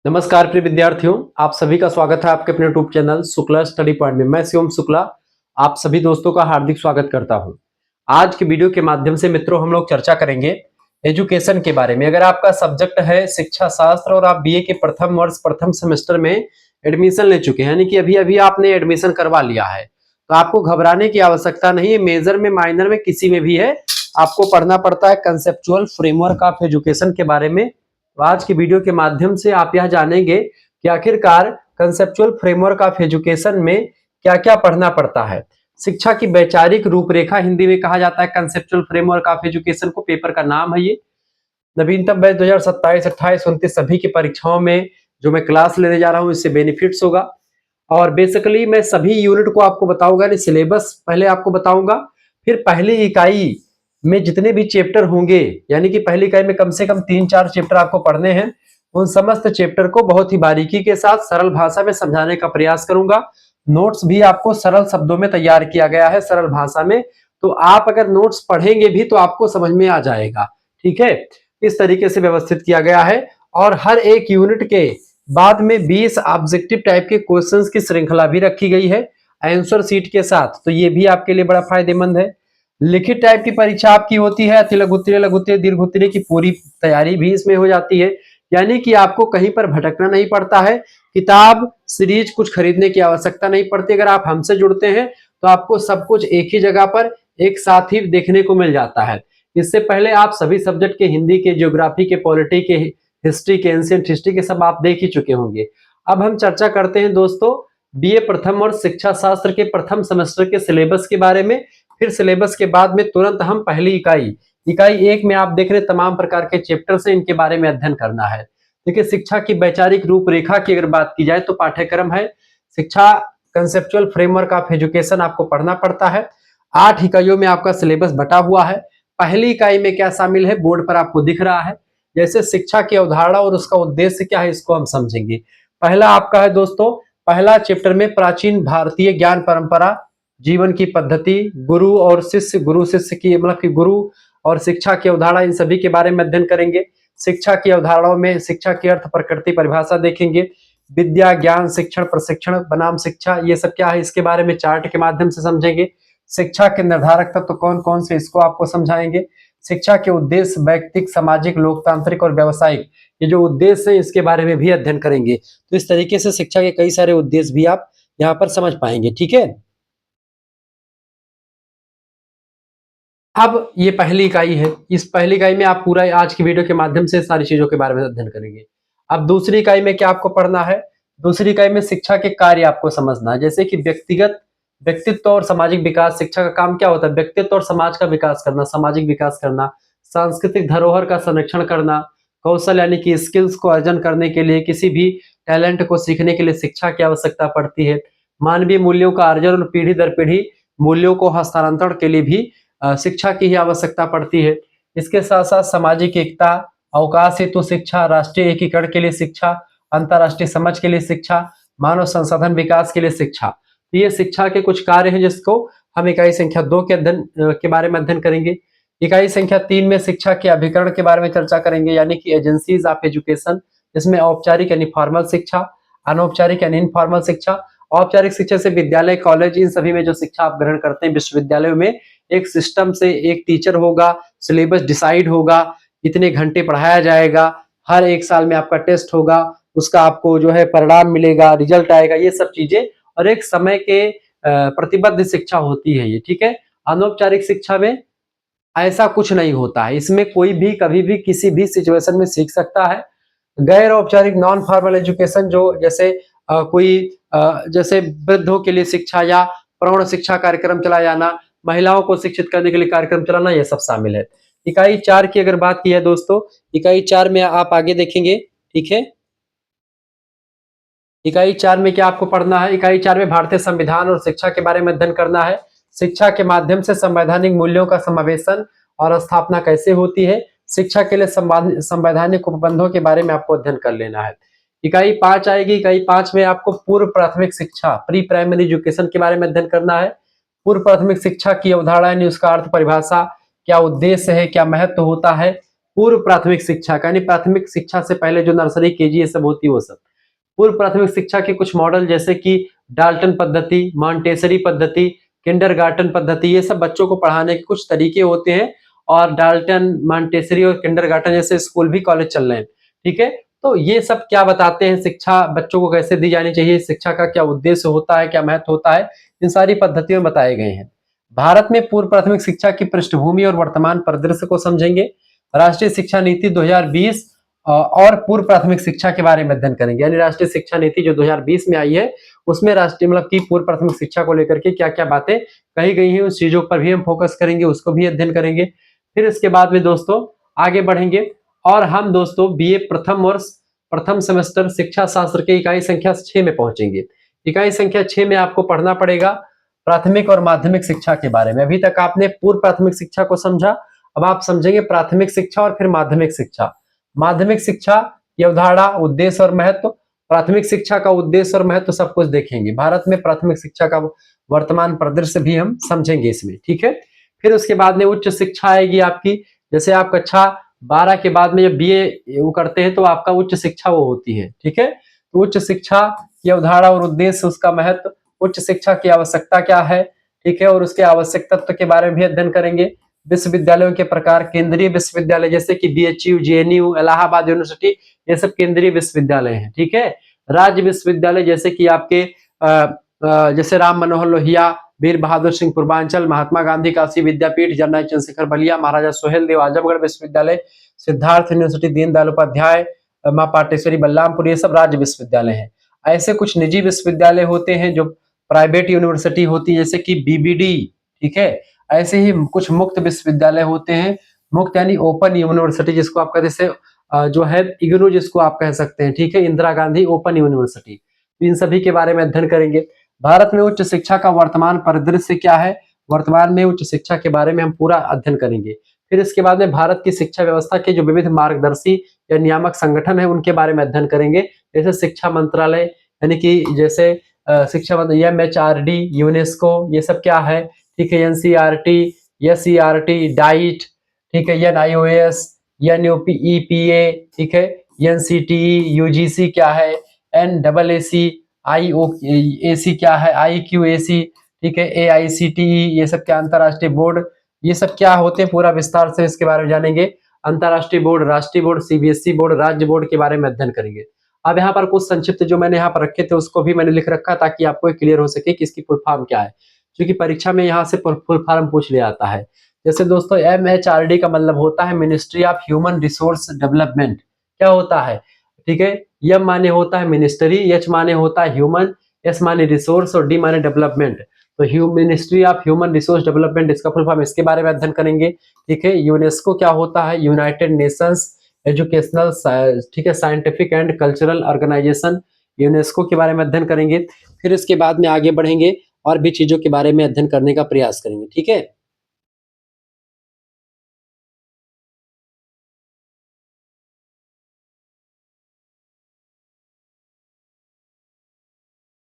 नमस्कार प्रिय विद्यार्थियों, आप सभी का स्वागत है आपके अपने YouTube channel Shukla study point में। मैं शिवम शुक्ला आप सभी दोस्तों का हार्दिक स्वागत करता हूं। आज के वीडियो के माध्यम से मित्रों हम लोग चर्चा करेंगे एजुकेशन के बारे में। अगर आपका सब्जेक्ट है शिक्षा शास्त्र और आप बीए के प्रथम वर्ष प्रथम सेमेस्टर में एडमिशन ले चुके हैं, यानी कि अभी अभी आपने एडमिशन करवा लिया है, तो आपको घबराने की आवश्यकता नहीं है। मेजर में, माइनर में, किसी में भी है, आपको पढ़ना पड़ता है कंसेप्चुअल फ्रेमवर्क ऑफ एजुकेशन के बारे में। तो आज की वीडियो के माध्यम से आप यह जानेंगे कि आखिरकार कंसेप्चुअल फ्रेमवर्क ऑफ एजुकेशन में क्या क्या पढ़ना पड़ता है। शिक्षा की वैचारिक रूपरेखा हिंदी में कहा जाता है कंसेप्चुअल फ्रेमवर्क ऑफ एजुकेशन को। पेपर का नाम है ये। नवीनतम बैच 2027, 28, 29 सभी की परीक्षाओं में जो मैं क्लास लेने जा रहा हूं इससे बेनिफिट्स होगा। और बेसिकली मैं सभी यूनिट को आपको बताऊंगा, सिलेबस पहले आपको बताऊंगा, फिर पहली इकाई में जितने भी चैप्टर होंगे, यानी कि पहली इकाई में कम से कम 3-4 चैप्टर आपको पढ़ने हैं, उन समस्त चैप्टर को बहुत ही बारीकी के साथ सरल भाषा में समझाने का प्रयास करूंगा। नोट्स भी आपको सरल शब्दों में तैयार किया गया है, सरल भाषा में, तो आप अगर नोट्स पढ़ेंगे भी तो आपको समझ में आ जाएगा। ठीक है, इस तरीके से व्यवस्थित किया गया है। और हर एक यूनिट के बाद में 20 ऑब्जेक्टिव टाइप के क्वेश्चंस की श्रृंखला भी रखी गई है आंसर शीट के साथ, तो ये भी आपके लिए बड़ा फायदेमंद है। लिखित टाइप की परीक्षा आपकी होती है, अति लघु उत्तरीय, लघु उत्तरीय, दीर्घ उत्तरीय की पूरी तैयारी भी इसमें हो जाती है, यानी कि आपको कहीं पर भटकना नहीं पड़ता है। किताब सीरीज कुछ खरीदने की आवश्यकता नहीं पड़ती। अगर आप हमसे जुड़ते हैं तो आपको सब कुछ एक ही जगह पर एक साथ ही देखने को मिल जाता है। इससे पहले आप सभी सब्जेक्ट के, हिंदी के, ज्योग्राफी के, पॉलिटी के, हिस्ट्री के, एंशिएंट हिस्ट्री के, सब आप देख ही चुके होंगे। अब हम चर्चा करते हैं दोस्तों बीए प्रथम और शिक्षा शास्त्र के प्रथम सेमेस्टर के सिलेबस के बारे में। फिर सिलेबस के बाद में तुरंत हम पहली इकाई 1 में आप देख रहे तमाम प्रकार के चैप्टर से इनके बारे में अध्ययन करना है। देखिए, शिक्षा की वैचारिक रूपरेखा की अगर बात की जाए तो पाठ्यक्रम है शिक्षा कंसेप्चुअल फ्रेमवर्क ऑफ एजुकेशन, आपको पढ़ना पड़ता है। 8 इकाइयों में आपका सिलेबस बटा हुआ है। पहली इकाई में क्या शामिल है, बोर्ड पर आपको दिख रहा है। जैसे शिक्षा की अवधारणा और उसका उद्देश्य क्या है, इसको हम समझेंगे। पहला आपका है दोस्तों, पहला चैप्टर में प्राचीन भारतीय ज्ञान परंपरा, जीवन की पद्धति, गुरु और शिष्य, गुरु शिष्य की मतलब कि गुरु और शिक्षा की अवधारणा, इन सभी के बारे में अध्ययन करेंगे। शिक्षा की अवधारणाओं में शिक्षा की अर्थ, प्रकृति, परिभाषा देखेंगे। विद्या, ज्ञान, शिक्षण, प्रशिक्षण बनाम शिक्षा, ये सब क्या है इसके बारे में चार्ट के माध्यम से समझेंगे। शिक्षा के निर्धारक तत्व कौन कौन से, इसको आपको समझाएंगे। शिक्षा के उद्देश्य व्यक्तिक, सामाजिक, लोकतांत्रिक और व्यावसायिक, ये जो उद्देश्य है इसके बारे में भी अध्ययन करेंगे। तो इस तरीके से शिक्षा के कई सारे उद्देश्य भी आप यहाँ पर समझ पाएंगे। ठीक है, अब ये पहली इकाई है। इस पहली इकाई में आप पूरा आज की वीडियो के माध्यम से सारी चीजों के बारे में अध्ययन करेंगे। अब दूसरी इकाई में क्या आपको पढ़ना है, दूसरी इकाई में शिक्षा के कार्य आपको समझना है। जैसे कि व्यक्तित्व और सामाजिक विकास, शिक्षा का काम क्या होता है, व्यक्तित्व और समाज का विकास करना, सामाजिक विकास करना, सांस्कृतिक धरोहर का संरक्षण करना, कौशल यानी कि स्किल्स को अर्जन करने के लिए, किसी भी टैलेंट को सीखने के लिए शिक्षा की आवश्यकता पड़ती है। मानवीय मूल्यों का अर्जन और पीढ़ी दर पीढ़ी मूल्यों को हस्तांतरण के लिए भी शिक्षा की ही आवश्यकता पड़ती है। इसके साथ साथ सामाजिक एकता, अवकाश हेतु शिक्षा, राष्ट्रीय एकीकरण के लिए शिक्षा, अंतर्राष्ट्रीय समझ के लिए शिक्षा, मानव संसाधन विकास के लिए शिक्षा। तो ये शिक्षा के कुछ कार्य हैं जिसको हम इकाई संख्या 2 के अध्ययन के बारे में अध्ययन करेंगे। इकाई संख्या 3 में शिक्षा के अभिकरण के बारे में चर्चा करेंगे, यानी कि एजेंसीज ऑफ एजुकेशन। इसमें औपचारिक यानी फॉर्मल शिक्षा, अनौपचारिक यानी इनफॉर्मल शिक्षा। औपचारिक शिक्षा से विद्यालय, कॉलेज, इन सभी में जो शिक्षा आप ग्रहण करते हैं विश्वविद्यालयों में, एक सिस्टम से एक टीचर होगा, सिलेबस डिसाइड होगा, इतने घंटे पढ़ाया जाएगा, हर एक साल में आपका टेस्ट होगा, उसका आपको जो है परिणाम मिलेगा, रिजल्ट आएगा, ये सब चीजें, और एक समय के प्रतिबद्ध शिक्षा होती है ये। ठीक है, अनौपचारिक शिक्षा में ऐसा कुछ नहीं होता है, इसमें कोई भी कभी भी किसी भी सिचुएशन में सीख सकता है। गैर औपचारिक नॉन फॉर्मल एजुकेशन, जो जैसे जैसे वृद्धों के लिए शिक्षा या प्रौढ़ शिक्षा कार्यक्रम चलाया जाना, महिलाओं को शिक्षित करने के लिए कार्यक्रम चलाना, ये सब शामिल है। इकाई 4 की अगर बात की है दोस्तों, इकाई 4 में आप आगे देखेंगे। ठीक है, इकाई 4 में क्या आपको पढ़ना है, इकाई 4 में भारतीय संविधान और शिक्षा के बारे में अध्ययन करना है। शिक्षा के माध्यम से संवैधानिक मूल्यों का समावेशन और स्थापना कैसे होती है, शिक्षा के लिए संवैधानिक उपबंधों के बारे में आपको अध्ययन कर लेना है। इकाई 5 आएगी। इकाई 5 में आपको पूर्व प्राथमिक शिक्षा, प्री प्राइमरी एजुकेशन के बारे में अध्ययन करना है। पूर्व प्राथमिक शिक्षा की अवधारणा यानी उसका अर्थ, परिभाषा, क्या उद्देश्य है, क्या महत्व होता है, पूर्व प्राथमिक शिक्षा का, यानी प्राथमिक शिक्षा से पहले जो नर्सरी केजी ये सब होती है वो सब। पूर्व प्राथमिक शिक्षा के कुछ मॉडल जैसे कि डाल्टन पद्धति, मॉन्टेसरी पद्धति, किंडरगार्टन पद्धति, ये सब बच्चों को पढ़ाने के कुछ तरीके होते हैं। और डाल्टन, मॉन्टेसरी और किंडरगार्टन जैसे स्कूल भी कॉलेज चल रहे हैं, ठीक है। तो ये सब क्या बताते हैं, शिक्षा बच्चों को कैसे दी जानी चाहिए, शिक्षा का क्या उद्देश्य होता है, क्या महत्व होता है, इन सारी पद्धतियों में बताए गए हैं। भारत में पूर्व प्राथमिक शिक्षा की पृष्ठभूमि और वर्तमान परिदृश्य को समझेंगे। राष्ट्रीय शिक्षा नीति 2020 और पूर्व प्राथमिक शिक्षा के बारे में अध्ययन करेंगे, यानी राष्ट्रीय शिक्षा नीति जो 2020 में आई है उसमें राष्ट्रीय मतलब की पूर्व प्राथमिक शिक्षा को लेकर के क्या क्या बातें कही गई हैं, उस चीजों पर भी हम फोकस करेंगे, उसको भी अध्ययन करेंगे। फिर इसके बाद में दोस्तों आगे बढ़ेंगे और हम दोस्तों बीए प्रथम वर्ष प्रथम सेमेस्टर शिक्षा शास्त्र के इकाई संख्या 6 में पहुंचेंगे। इकाई संख्या 6 में आपको पढ़ना पड़ेगा प्राथमिक और माध्यमिक शिक्षा के बारे में। अभी तक आपने पूर्व प्राथमिक शिक्षा को समझा, अब आप समझेंगे प्राथमिक शिक्षा और फिर माध्यमिक शिक्षा। माध्यमिक शिक्षा की अवधारणा, उद्देश्य और महत्व, प्राथमिक शिक्षा का उद्देश्य और महत्व सब कुछ देखेंगे। भारत में प्राथमिक शिक्षा का वर्तमान परिदृश्य भी हम समझेंगे इसमें, ठीक है। फिर उसके बाद में उच्च शिक्षा आएगी आपकी, जैसे आप कक्षा 12 के बाद में जब बीए वो करते हैं तो आपका उच्च शिक्षा वो होती है, ठीक है। तो उच्च शिक्षा की अवधारणा और उद्देश्य, उसका महत्व, उच्च शिक्षा की आवश्यकता क्या है, ठीक है, और उसके आवश्यक तत्व के बारे में भी अध्ययन करेंगे। विश्वविद्यालयों के प्रकार, केंद्रीय विश्वविद्यालय जैसे कि बीएचयू, जेएनयू, इलाहाबाद यूनिवर्सिटी, ये सब केंद्रीय विश्वविद्यालय हैं, ठीक है। राज्य विश्वविद्यालय जैसे कि आपके जैसे राम मनोहर लोहिया, वीर बहादुर सिंह पूर्वांचल, महात्मा गांधी काशी विद्यापीठ, जनरल चंद्रशेखर बलिया, महाराजा सोहेलदेव आजमगढ़ विश्वविद्यालय, सिद्धार्थ यूनिवर्सिटी, दीनदयाल उपाध्याय, मां पाटेश्वरी बलरामपुर, ये सब राज्य विश्वविद्यालय हैं। ऐसे कुछ निजी विश्वविद्यालय होते हैं जो प्राइवेट यूनिवर्सिटी होती है जैसे कि बीबीडी, ठीक है। ऐसे ही कुछ मुक्त विश्वविद्यालय होते हैं, मुक्त यानी ओपन यूनिवर्सिटी जिसको आप कहते हैं, जो है इग्नू जिसको आप कह सकते हैं, ठीक है, इंदिरा गांधी ओपन यूनिवर्सिटी। इन सभी के बारे में अध्ययन करेंगे। भारत में उच्च शिक्षा का वर्तमान परिदृश्य क्या है, वर्तमान में उच्च शिक्षा के बारे में हम पूरा अध्ययन करेंगे। फिर इसके बाद में भारत की शिक्षा व्यवस्था के जो विविध मार्गदर्शी या नियामक संगठन है उनके बारे में अध्ययन करेंगे, जैसे शिक्षा मंत्रालय, यानी कि जैसे शिक्षा मंत्रालय, एमएचआरडी, यूनेस्को, ये सब क्या है, ठीक है, एनसीईआरटी, एसईआरटी, डाइट, ठीक है, एनआईओएस, एनयूपीईपीए, ठीक है, एनसीटीई, यूजीसी क्या है, एनडबलएसी, आईओएसी क्या है, आईक्यूएसी, ठीक है, एआईसीटीई, ये सब क्या अंतरराष्ट्रीय बोर्ड, ये सब क्या होते हैं, पूरा विस्तार से इसके बारे में जानेंगे। अंतरराष्ट्रीय बोर्ड, राष्ट्रीय बोर्ड, सीबीएसई बोर्ड, राज्य बोर्ड के बारे में अध्ययन करेंगे। अब यहाँ पर कुछ संक्षिप्त जो मैंने यहाँ पर रखे थे उसको भी मैंने लिख रखा ताकि आपको क्लियर हो सके कि इसकी फुल फॉर्म क्या है, क्योंकि परीक्षा में यहाँ से फुल फॉर्म पूछ लिया आता है। जैसे दोस्तों एमएचआरडी का मतलब होता है ministry of human resource development. क्या होता है, ठीक है, एम माने होता है मिनिस्ट्री, एच माने होता है ह्यूमन, एस माने रिसोर्स और डी माने डेवलपमेंट। तो ministry of human resource development, इसका फुल फॉर्म, इसके बारे में अध्ययन करेंगे, ठीक है। यूनेस्को क्या होता है, यूनाइटेड नेशंस एजुकेशनल, ठीक है, scientific and cultural organisation, UNESCO के बारे में अध्ययन करेंगे। फिर इसके बाद में आगे बढ़ेंगे और भी चीजों के बारे में अध्ययन करने का प्रयास करेंगे, ठीक है।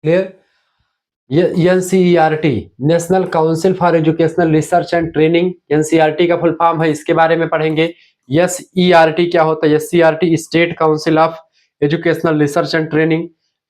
क्लियर। ये NCERT, national council for educational research and training, NCERT का फुल फॉर्म है, इसके बारे में पढ़ेंगे। एसईआरटी क्या होता है, SERT state council of educational research and training.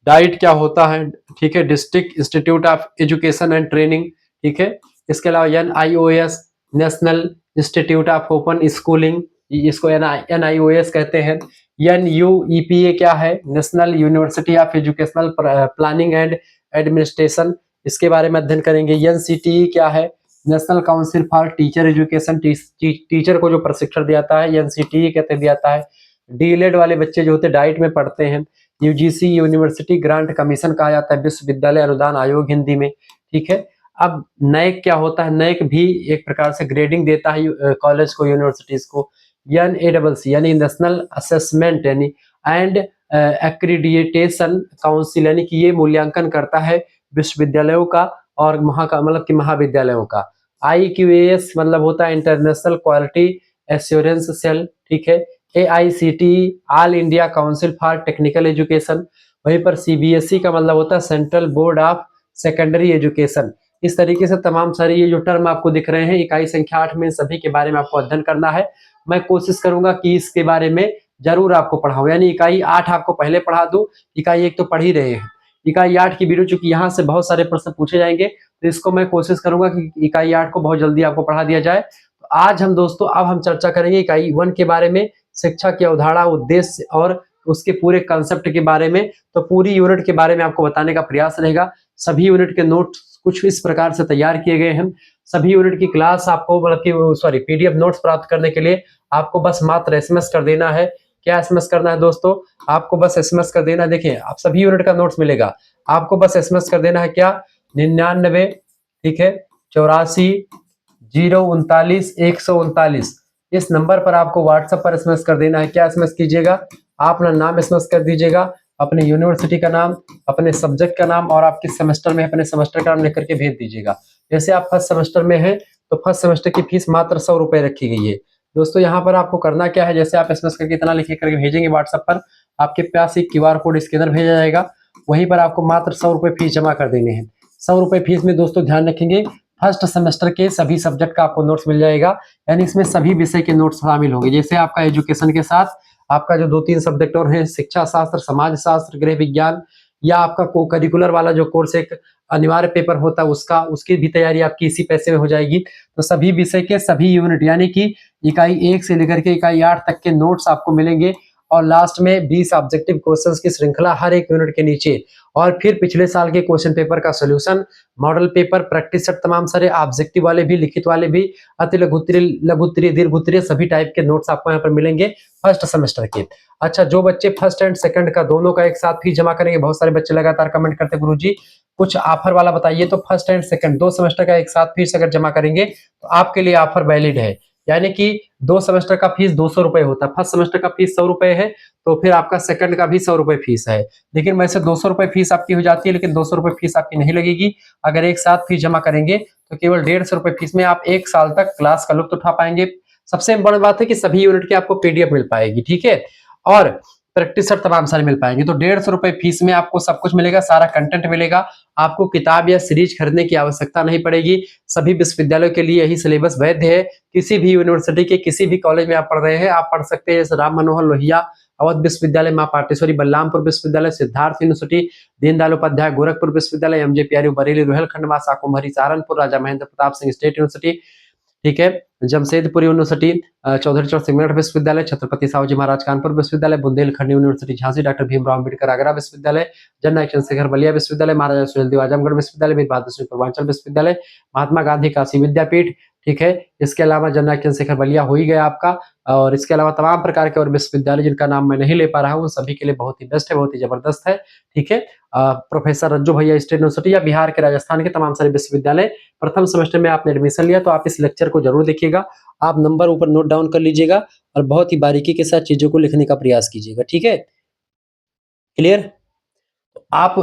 DIET क्या होता है, ठीक है, district institute of education and training, ठीक है। इसके अलावा NIOS, national institute of open schooling, इसको एनआईओएस कहते हैं। एनयूईपीए क्या है, national university of educational planning and administration, इसके बारे में अध्ययन करेंगे। एनसीटीई क्या है, national council for teacher education, teacher को जो प्रशिक्षण दियाता है एनसीटीई कहते दियाता है। डीएलएड वाले बच्चे जो होते हैं डाइट में पढ़ते हैं। यूजीसी, यूनिवर्सिटी ग्रांट कमीशन कहा जाता है, विश्वविद्यालय अनुदान आयोग हिंदी में, ठीक है। अब नैक क्या होता है, नैक भी एक प्रकार से ग्रेडिंग देता है कॉलेज को, यूनिवर्सिटीज को। एनएडबलसी यानी नेशनल असेसमेंट यानी एंड एक्रीडिटेशन काउंसिल, यानी कि ये मूल्यांकन करता है विश्वविद्यालयों का और मतलब कि महाविद्यालयों का। आईक्यूएएस मतलब होता है इंटरनेशनल क्वालिटी एश्योरेंस सेल, ठीक है। AICTE, all India council for technical education. वहीं पर सीबीएसई का मतलब होता है central board of secondary education. इस तरीके से तमाम सारी ये जो टर्म आपको दिख रहे हैं इकाई संख्या 8 में, सभी के बारे में आपको अध्ययन करना है। मैं कोशिश करूंगा कि इसके बारे में जरूर आपको पढ़ाऊं। यानी इकाई 8 आपको पहले पढ़ा दूं, इकाई 1 तो पढ़ ही रहे हैं। इकाई 8 की वीडियो चूंकि यहाँ से बहुत सारे प्रश्न पूछे जाएंगे, तो इसको मैं कोशिश करूंगा कि इकाई 8 को बहुत जल्दी आपको पढ़ा दिया जाए। तो आज हम दोस्तों अब हम चर्चा करेंगे इकाई 1 के बारे में, शिक्षा की अवधारणा, उद्देश्य और उसके पूरे कंसेप्ट के बारे में। तो पूरी यूनिट के बारे में आपको बताने का प्रयास रहेगा। सभी यूनिट के नोट्स कुछ इस प्रकार से तैयार किए गए हैं। सभी यूनिट की क्लास आपको मतलब कि पीडीएफ नोट्स प्राप्त करने के लिए आपको बस मात्र एसएमएस कर देना है। क्या एसएमएस करना है दोस्तों? आपको बस एसएमएस कर देना है। देखिए आप सभी यूनिट का नोट्स मिलेगा, आपको बस एसएमएस कर देना है क्या, 99, ठीक है, 84 039 139, इस नंबर पर आपको व्हाट्सएप पर एसएमएस कर देना है। क्या एसएमएस कीजिएगा, आप अपना नाम एसएमएस कर दीजिएगा, अपने यूनिवर्सिटी का नाम, अपने सब्जेक्ट का नाम और आप किस सेमेस्टर में अपने सेमेस्टर का नाम लिख करके भेज दीजिएगा। जैसे आप फर्स्ट सेमेस्टर में हैं तो फर्स्ट सेमेस्टर की फीस मात्र 100 रुपए रखी गई है दोस्तों। यहाँ पर आपको करना क्या है, जैसे आप एसएमएस करके इतना लिख करके भेजेंगे व्हाट्सएप पर, आपके पास एक क्यूआर कोड स्कैनर भेजा जाएगा, वहीं पर आपको मात्र 100 रुपए फीस जमा कर देने हैं। 100 रुपए फीस में दोस्तों ध्यान रखेंगे फर्स्ट सेमेस्टर के सभी सब्जेक्ट का आपको नोट्स मिल जाएगा। यानी इसमें सभी विषय के नोट्स शामिल होंगे। जैसे आपका एजुकेशन के साथ आपका जो 2-3 सब्जेक्ट और हैं, शिक्षा शास्त्र, समाज शास्त्र, गृह विज्ञान, या आपका को करिकुलर वाला जो कोर्स एक अनिवार्य पेपर होता है उसकी भी तैयारी आपकी इसी पैसे में हो जाएगी। तो सभी विषय के सभी यूनिट यानी कि इकाई 1 से लेकर के इकाई 8 तक के नोट्स आपको मिलेंगे। और लास्ट में 20 ऑब्जेक्टिव क्वेश्चंस की श्रृंखला हर एक यूनिट के नीचे, और फिर पिछले साल के क्वेश्चन पेपर का solution, model paper, practice set, तमाम सारे ऑब्जेक्टिव वाले भी, लिखित वाले भी, अति लघुत्तरीय, लघुत्तरीय, दीर्घोत्तरीय सभी टाइप के नोट्स आपको यहाँ पर मिलेंगे फर्स्ट सेमेस्टर के। अच्छा, जो बच्चे फर्स्ट एंड सेकंड का दोनों का एक साथ फीस जमा करेंगे, बहुत सारे बच्चे लगातार कमेंट करते हैं गुरुजी कुछ ऑफर वाला बताइए, तो फर्स्ट एंड सेकंड 2 सेमेस्टर का एक साथ फीस अगर जमा करेंगे तो आपके लिए ऑफर वैलिड है। यानी कि 2 सेमेस्टर का फीस 200 रुपए होता है, फर्स्ट सेमेस्टर का फीस 100 रुपए है, तो फिर आपका सेकंड का भी 100 रुपए फीस है। लेकिन वैसे 200 रुपए फीस आपकी हो जाती है, लेकिन 200 रुपए फीस आपकी नहीं लगेगी। अगर एक साथ फीस जमा करेंगे तो केवल 150 रुपए फीस में आप 1 साल तक क्लास का लुत्फ उठा पाएंगे। सबसे बड़ी बात है कि सभी यूनिट की आपको पीडीएफ मिल पाएगी, ठीक है, और प्रैक्टिस सेट तमाम सारे मिल पाएंगे। तो 150 रुपए फीस में आपको सब कुछ मिलेगा, सारा कंटेंट मिलेगा। आपको किताब या सीरीज खरीदने की आवश्यकता नहीं पड़ेगी। सभी विश्वविद्यालयों के लिए यही सिलेबस वैध है। किसी भी यूनिवर्सिटी के किसी भी कॉलेज में आप पढ़ रहे हैं, आप पढ़ सकते हैं। जैसे राम मनोहर लोहिया अवध विश्वविद्यालय, मां पाटेश्वरी बलरामपुर विश्वविद्यालय, सिद्धार्थ यूनिवर्सिटी, दीनदयाल उपाध्याय गोरखपुर विश्वविद्यालय, एमजे प्यारी बरेली रोहिलखंड, साकुम्भरी सहारनपुर, राजा महेंद्र प्रताप सिंह स्टेट यूनिवर्सिटी, ठीक है, जमशेदपुर यूनिवर्सिटी, चौधरी चरण सिंह विश्वविद्यालय, छत्रपति साहू जी महाराज कानपुर विश्वविद्यालय, बुंदेलखंड यूनिवर्सिटी झांसी, डॉक्टर भीमराव अम्बेडकर आगरा विश्वविद्यालय, जननायक चंद्रशेखर बलिया विश्वविद्यालय, महाराजा सुहेलदेव आजमगढ़ विश्वविद्यालय, वीर बहादुर सिंह पूर्वांचल विश्वविद्यालय, महात्मा गांधी काशी विद्यापीठ, ठीक है। इसके अलावा जननायक चंद्रशेखर बलिया हो ही गया आपका, और इसके अलावा तमाम प्रकार के और विश्वविद्यालय जिनका नाम मैं नहीं ले पा रहा हूँ, सभी के लिए बहुत ही बेस्ट है, बहुत ही जबरदस्त है, ठीक है। प्रोफेसर रज्जू भैया स्टेट यूनिवर्सिटी या बिहार के राजस्थान के तमाम सारे विश्वविद्यालय, प्रथम सेमेस्टर में आपने एडमिशन लिया तो आप इस लेक्चर को जरूर देखिएगा। आप नंबर ऊपर नोट डाउन कर लीजिएगा और बहुत ही बारीकी के साथ चीजों को लिखने का प्रयास कीजिएगा, ठीक है, क्लियर। आप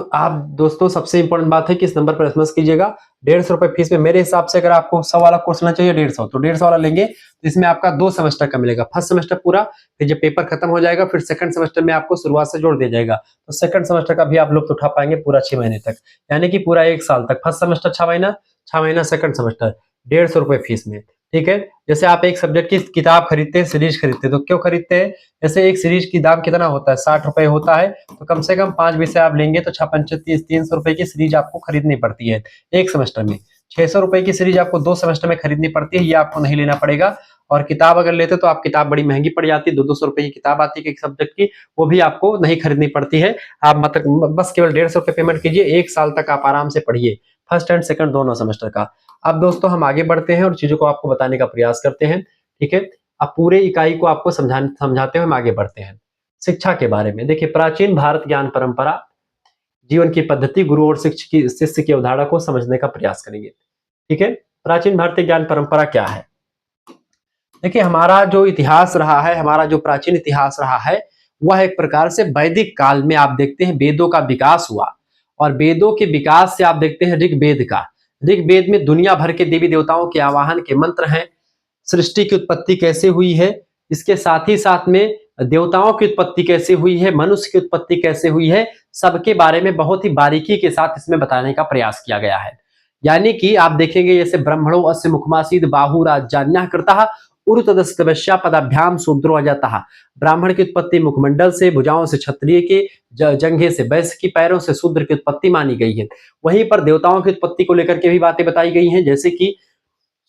दोस्तों सबसे इंपॉर्टेंट बात है कि इस नंबर पर एसएमएस कीजिएगा। 150 रुपए फीस में मेरे हिसाब से अगर आपको 100 वाला कोर्स लेना चाहिए 150, तो 150 वाला लेंगे तो इसमें आपका 2 सेमेस्टर का मिलेगा। फर्स्ट सेमेस्टर पूरा, फिर जब पेपर खत्म हो जाएगा फिर सेकंड सेमेस्टर में आपको शुरुआत से जोड़ दिया जाएगा, तो सेकंड सेमेस्टर का भी आप लुत्फ उठा पाएंगे पूरा 6 महीने तक, यानी कि पूरा 1 साल तक। फर्स्ट सेमेस्टर 6 महीना, 6 महीना सेकंड सेमेस्टर, 150 रुपए फीस में, ठीक है। जैसे आप एक सब्जेक्ट की किताब खरीदते हैं, सीरीज खरीदते हैं, तो क्यों खरीदते हैं? जैसे एक सीरीज की दाम कितना होता है, 60 रुपए होता है, तो कम से कम 5 विषय आप लेंगे तो 6×5 = 300 रुपए की सीरीज आपको खरीदनी पड़ती है एक सेमेस्टर में। 600 रुपए की सीरीज आपको 2 सेमेस्टर में खरीदनी पड़ती है, ये आपको नहीं लेना पड़ेगा। और किताब अगर लेते तो आप किताब बड़ी महंगी पड़ जाती है, 200 रुपए की किताब आती है एक सब्जेक्ट की, वो भी आपको नहीं खरीदनी पड़ती है। आप मतलब बस केवल 150 रुपए पेमेंट कीजिए, 1 साल तक आप आराम से पढ़िए, फर्स्ट एंड सेकंड दोनों सेमेस्टर का। अब दोस्तों हम आगे बढ़ते हैं और चीजों को आपको बताने का प्रयास करते हैं, ठीक है। अब पूरे इकाई को आपको समझाते हुए हम आगे बढ़ते हैं शिक्षा के बारे में। देखिए, प्राचीन भारत ज्ञान परंपरा, जीवन की पद्धति, गुरु और शिष्य की अवधारणा को समझने का प्रयास करेंगे, ठीक है। प्राचीन भारतीय ज्ञान परंपरा क्या है? देखिए, हमारा जो इतिहास रहा है, हमारा जो प्राचीन इतिहास रहा है, वह एक प्रकार से वैदिक काल में आप देखते हैं वेदों का विकास हुआ, और वेदों के विकास से आप देखते हैं ऋग्वेद का। ऋग्वेद में दुनिया भर के देवी देवताओं के आवाहन के मंत्र हैं, सृष्टि की उत्पत्ति कैसे हुई है, इसके साथ ही साथ में देवताओं की उत्पत्ति कैसे हुई है, मनुष्य की उत्पत्ति कैसे हुई है, सबके बारे में बहुत ही बारीकी के साथ इसमें बताने का प्रयास किया गया है। यानी कि आप देखेंगे जैसे ब्रह्मणो अस्य मुखमासीद बाहुराज्यान्यः कृतः उरुतदस्तवश्या पदाभ्याम शूद्रो अजातः। ब्राह्मण की उत्पत्ति मुखमंडल से, भुजाओं से क्षत्रिय के, जंघे से वैश्य की, पैरों से शूद्र की उत्पत्ति मानी गई है। वहीं पर देवताओं की उत्पत्ति को लेकर के भी बातें बताई गई हैं, जैसे कि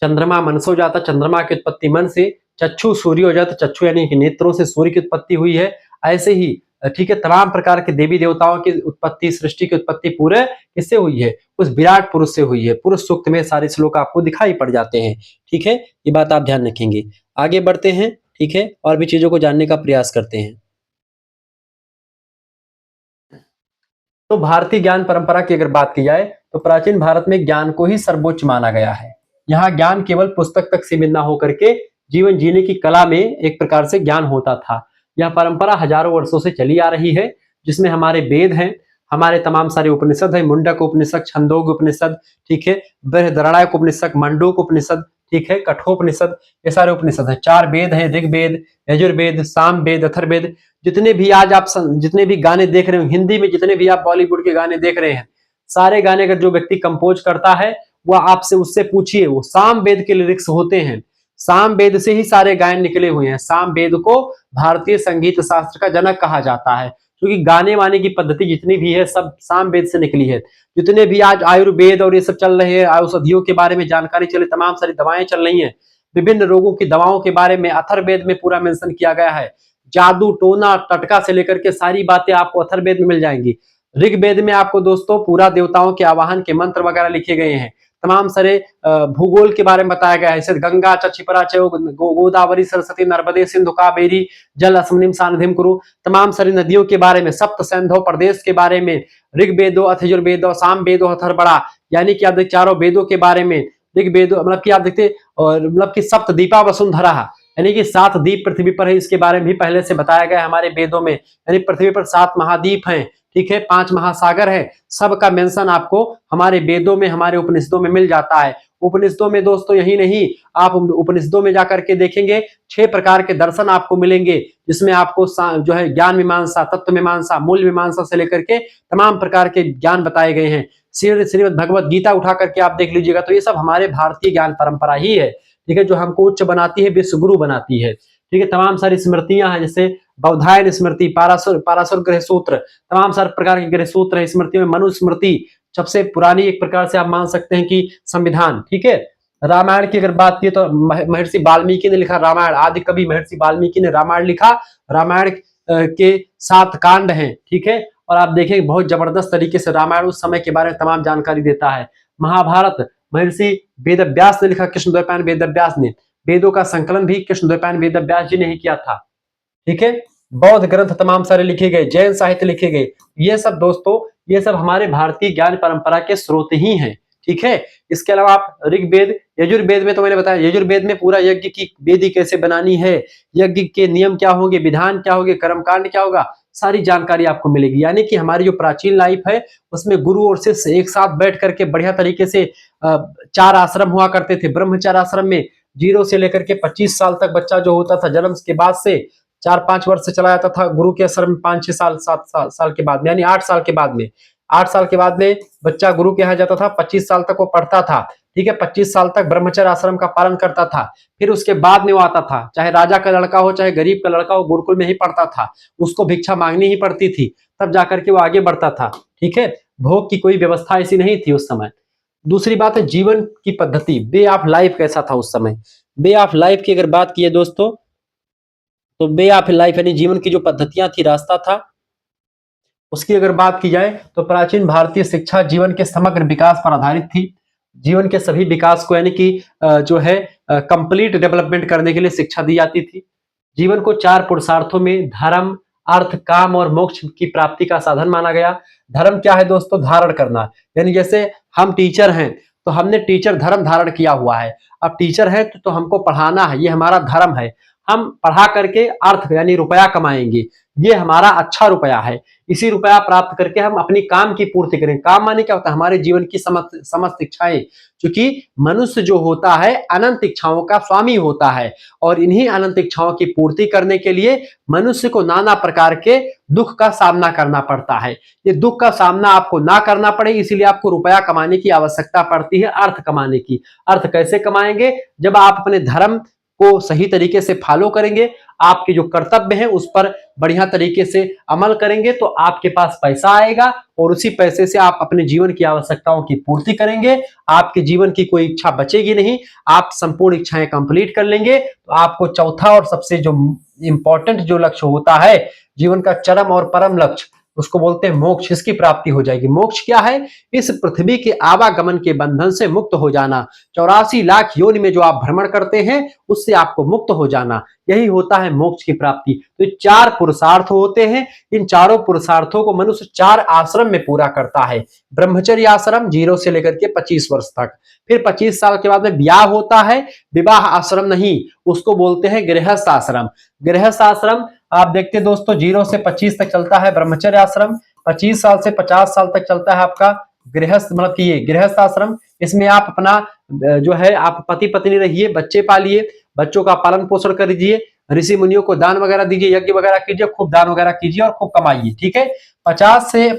चंद्रमा मनसो जाता, चंद्रमा की उत्पत्ति मन से, चक्षु सूर्य हो जाता, चक्षु यानी कि नेत्रों से सूर्य की उत्पत्ति हुई है। ऐसे ही ठीक है, तमाम प्रकार के देवी देवताओं की उत्पत्ति, सृष्टि की उत्पत्ति पूरे किससे हुई है? उस विराट पुरुष से हुई है। पुरुष सूक्त में सारे श्लोक आपको दिखाई पड़ जाते हैं। ठीक है, ये बात आप ध्यान रखेंगे। आगे बढ़ते हैं, ठीक है, और भी चीजों को जानने का प्रयास करते हैं। तो भारतीय ज्ञान परंपरा की अगर बात की जाए तो प्राचीन भारत में ज्ञान को ही सर्वोच्च माना गया है। यहाँ ज्ञान केवल पुस्तक तक सीमित न होकर के जीवन जीने की कला में एक प्रकार से ज्ञान होता था। यह परंपरा हजारों वर्षों से चली आ रही है, जिसमें हमारे वेद हैं, हमारे तमाम सारे उपनिषद है, मुंडक उपनिषद, छंदोग उपनिषद, ठीक है, बृहदारण्यक उपनिषद, मंडूक उपनिषद, ठीक है, कठोपनिषद, ये सारे उपनिषद है। 4 वेद हैं, ऋग्वेद, यजुर्वेद, सामवेद, अथर्ववेद। जितने भी आज आप जितने भी गाने देख रहे हो हिंदी में, जितने भी आप बॉलीवुड के गाने देख रहे हैं, सारे गाने अगर जो व्यक्ति कंपोज करता है वह आपसे उससे पूछिए, वो सामवेद के लिरिक्स होते हैं। सामवेद से ही सारे गायन निकले हुए हैं। सामवेद को भारतीय संगीत शास्त्र का जनक कहा जाता है, क्योंकि गाने वाने की पद्धति जितनी भी है सब सामवेद से निकली है। जितने भी आज आयुर्वेद और ये सब चल रहे हैं, औषधियों के बारे में जानकारी चले, तमाम सारी दवाएं चल रही हैं, विभिन्न रोगों की दवाओं के बारे में अथर्ववेद में पूरा मेंशन किया गया है। जादू टोना टटका से लेकर के सारी बातें आपको अथर्ववेद में मिल जाएंगी। ऋग्वेद में आपको दोस्तों पूरा देवताओं के आवाहन के मंत्र वगैरह लिखे गए हैं। तमाम सारे भूगोल के बारे में बताया गया है, जैसे गंगा क्षिपरा गोदावरी सरस्वती नर्मदे सिंधु कावेरी जल अस्मिन् सानिधिं कुरु, तमाम सारी नदियों के बारे में, सप्त सैंधव प्रदेश के बारे में, ऋग्वेदो अथ यजुर्वेदो सामवेदो अथर्वणा, यानी कि आप देखिए चारों वेदों के बारे में, ऋग्वेदो मतलब कि आप देखते और मतलब कि सप्त दीपा वसुंधरा, यानी कि 7 द्वीप पृथ्वी पर है, इसके बारे में भी पहले से बताया गया है हमारे वेदों में। यानी पृथ्वी पर 7 महाद्वीप हैं, ठीक है, 5 महासागर है, सबका मेंशन आपको हमारे वेदों में, हमारे उपनिषदों में मिल जाता है। उपनिषदों में दोस्तों यही नहीं, आप उपनिषदों में जाकर के देखेंगे 6 प्रकार के दर्शन आपको मिलेंगे, जिसमें आपको जो है ज्ञान मीमांसा, तत्व मीमांसा, मूल मीमांसा से लेकर के तमाम प्रकार के ज्ञान बताए गए हैं। श्रीमद् भगवत गीता उठा करके आप देख लीजिएगा तो ये सब हमारे भारतीय ज्ञान परंपरा ही है, ठीक है, जो हमको उच्च बनाती है, विश्व गुरु बनाती है। ठीक है, तमाम सारी स्मृतियां हैं, जैसे बौधायन स्मृति, पाराशुर ग्रह सूत्र, तमाम सारे प्रकार के ग्रह सूत्र है स्मृतियों में। मनुस्मृति सबसे पुरानी एक प्रकार से आप मान सकते हैं कि संविधान। ठीक है, रामायण की अगर बात की तो महर्षि वाल्मीकि ने लिखा रामायण, आदि कवि महर्षि वाल्मीकि ने रामायण लिखा। रामायण के 7 कांड हैं, ठीक है, और आप देखेंगे बहुत जबरदस्त तरीके से रामायण उस समय के बारे में तमाम जानकारी देता है। महाभारत महर्षि वेद व्यास ने लिखा, कृष्णद्वैपायन वेद व्यास ने। वेदों का संकलन भी कृष्णद्वैपायन वेद व्यास जी ने ही किया था। ठीक है, बौद्ध ग्रंथ तमाम सारे लिखे गए, जैन साहित्य लिखे गए, ये सब दोस्तों ये सब हमारे भारतीय ज्ञान परंपरा के स्रोत ही हैं। ठीक है, इसके अलावा आप ऋग्वेद, यजुर्वेद में तो मैंने बताया, यजुर्वेद में पूरा यज्ञ की वेदी कैसे बनानी है, यज्ञ के नियम क्या होंगे, विधान क्या होंगे, कर्मकांड क्या होगा, सारी जानकारी आपको मिलेगी। यानी कि हमारी जो प्राचीन लाइफ है उसमें गुरु और शिष्य एक साथ बैठ करके बढ़िया तरीके से 4 आश्रम हुआ करते थे। ब्रह्मचार्य आश्रम में 0 से लेकर के 25 साल तक बच्चा जो होता था, जन्म के बाद से 4-5 वर्ष से चला जाता था गुरु के आश्रम में, 5-6 साल 7 साल के बाद में, यानी 8 साल के बाद में, 8 साल के बाद में बच्चा गुरु के यहाँ जाता था, 25 साल तक वो पढ़ता था। ठीक है, 25 साल तक ब्रह्मचर्य आश्रम का पालन करता था। फिर उसके बाद में वो आता था, चाहे राजा का लड़का हो चाहे गरीब का लड़का हो, गुरुकुल में ही पढ़ता था, उसको भिक्षा मांगनी ही पड़ती थी, तब जाकर के वो आगे बढ़ता था। ठीक है, भोग की कोई व्यवस्था ऐसी नहीं थी उस समय। दूसरी बात है जीवन की पद्धति, वे ऑफ लाइफ कैसा था उस समय। वे ऑफ लाइफ की अगर बात की है दोस्तों, तो वे ऑफ लाइफ यानी जीवन की जो पद्धतियां थी, रास्ता था, उसकी अगर बात की जाए तो प्राचीन भारतीय शिक्षा जीवन के समग्र विकास पर आधारित थी। जीवन के सभी विकास को यानी कि जो है कंप्लीट डेवलपमेंट करने के लिए शिक्षा दी जाती थी। जीवन को 4 पुरुषार्थों में धर्म, अर्थ, काम और मोक्ष की प्राप्ति का साधन माना गया। धर्म क्या है दोस्तों? धारण करना, यानी जैसे हम टीचर हैं तो हमने टीचर धर्म धारण किया हुआ है। अब टीचर है तो हमको पढ़ाना है, ये हमारा धर्म है। हम पढ़ा करके अर्थ यानी रुपया कमाएंगे, ये हमारा अच्छा रुपया है। इसी रुपया प्राप्त करके हम अपनी काम की पूर्ति करें। काम माने क्या होता है? हमारे जीवन की समस्त इच्छाएं, क्योंकि मनुष्य जो होता है अनंत इच्छाओं का स्वामी होता है, और इन्हीं अनंत इच्छाओं की पूर्ति करने के लिए मनुष्य को नाना प्रकार के दुख का सामना करना पड़ता है। ये दुख का सामना आपको ना करना पड़े, इसीलिए आपको रुपया कमाने की आवश्यकता पड़ती है, अर्थ कमाने की। अर्थ कैसे कमाएंगे? जब आप अपने धर्म को सही तरीके से फॉलो करेंगे, आपके जो कर्तव्य हैं उस पर बढ़िया तरीके से अमल करेंगे, तो आपके पास पैसा आएगा और उसी पैसे से आप अपने जीवन की आवश्यकताओं की पूर्ति करेंगे। आपके जीवन की कोई इच्छा बचेगी नहीं, आप संपूर्ण इच्छाएं कंप्लीट कर लेंगे। तो आपको चौथा और सबसे जो इंपॉर्टेंट जो लक्ष्य होता है, जीवन का चरम और परम लक्ष्य, उसको बोलते हैं मोक्ष, इसकी प्राप्ति हो जाएगी। मोक्ष क्या है? इस पृथ्वी के आवागमन के बंधन से मुक्त हो जाना। 84 लाख योनि में जो आप भ्रमण करते हैं उससे आपको मुक्त हो जाना, यही होता है मोक्ष की प्राप्ति। तो ये 4 पुरुषार्थ होते हैं। इन चारों पुरुषार्थों को मनुष्य 4 आश्रम में पूरा करता है। ब्रह्मचर्य आश्रम 0 से लेकर के 25 वर्ष तक, फिर 25 साल के बाद में ब्याह होता है। विवाह आश्रम नहीं, उसको बोलते हैं गृहस्थ आश्रम। गृहस्थ आश्रम आप देखते दोस्तों 0 से 25 तक चलता है ब्रह्मचर्य आश्रम, 25 साल से 50 साल तक चलता है आपका गृहस्थ, मतलब कि ये गृहस्थ आश्रम। इसमें आप अपना जो है आप पति पत्नी रहिए, बच्चे पालिए, बच्चों का पालन पोषण करिए, ऋषि मुनियों को दान वगैरह दीजिए, यज्ञ वगैरह कीजिए, खूब दान वगैरह कीजिए और खूब कमाइए। ठीक है। 50 से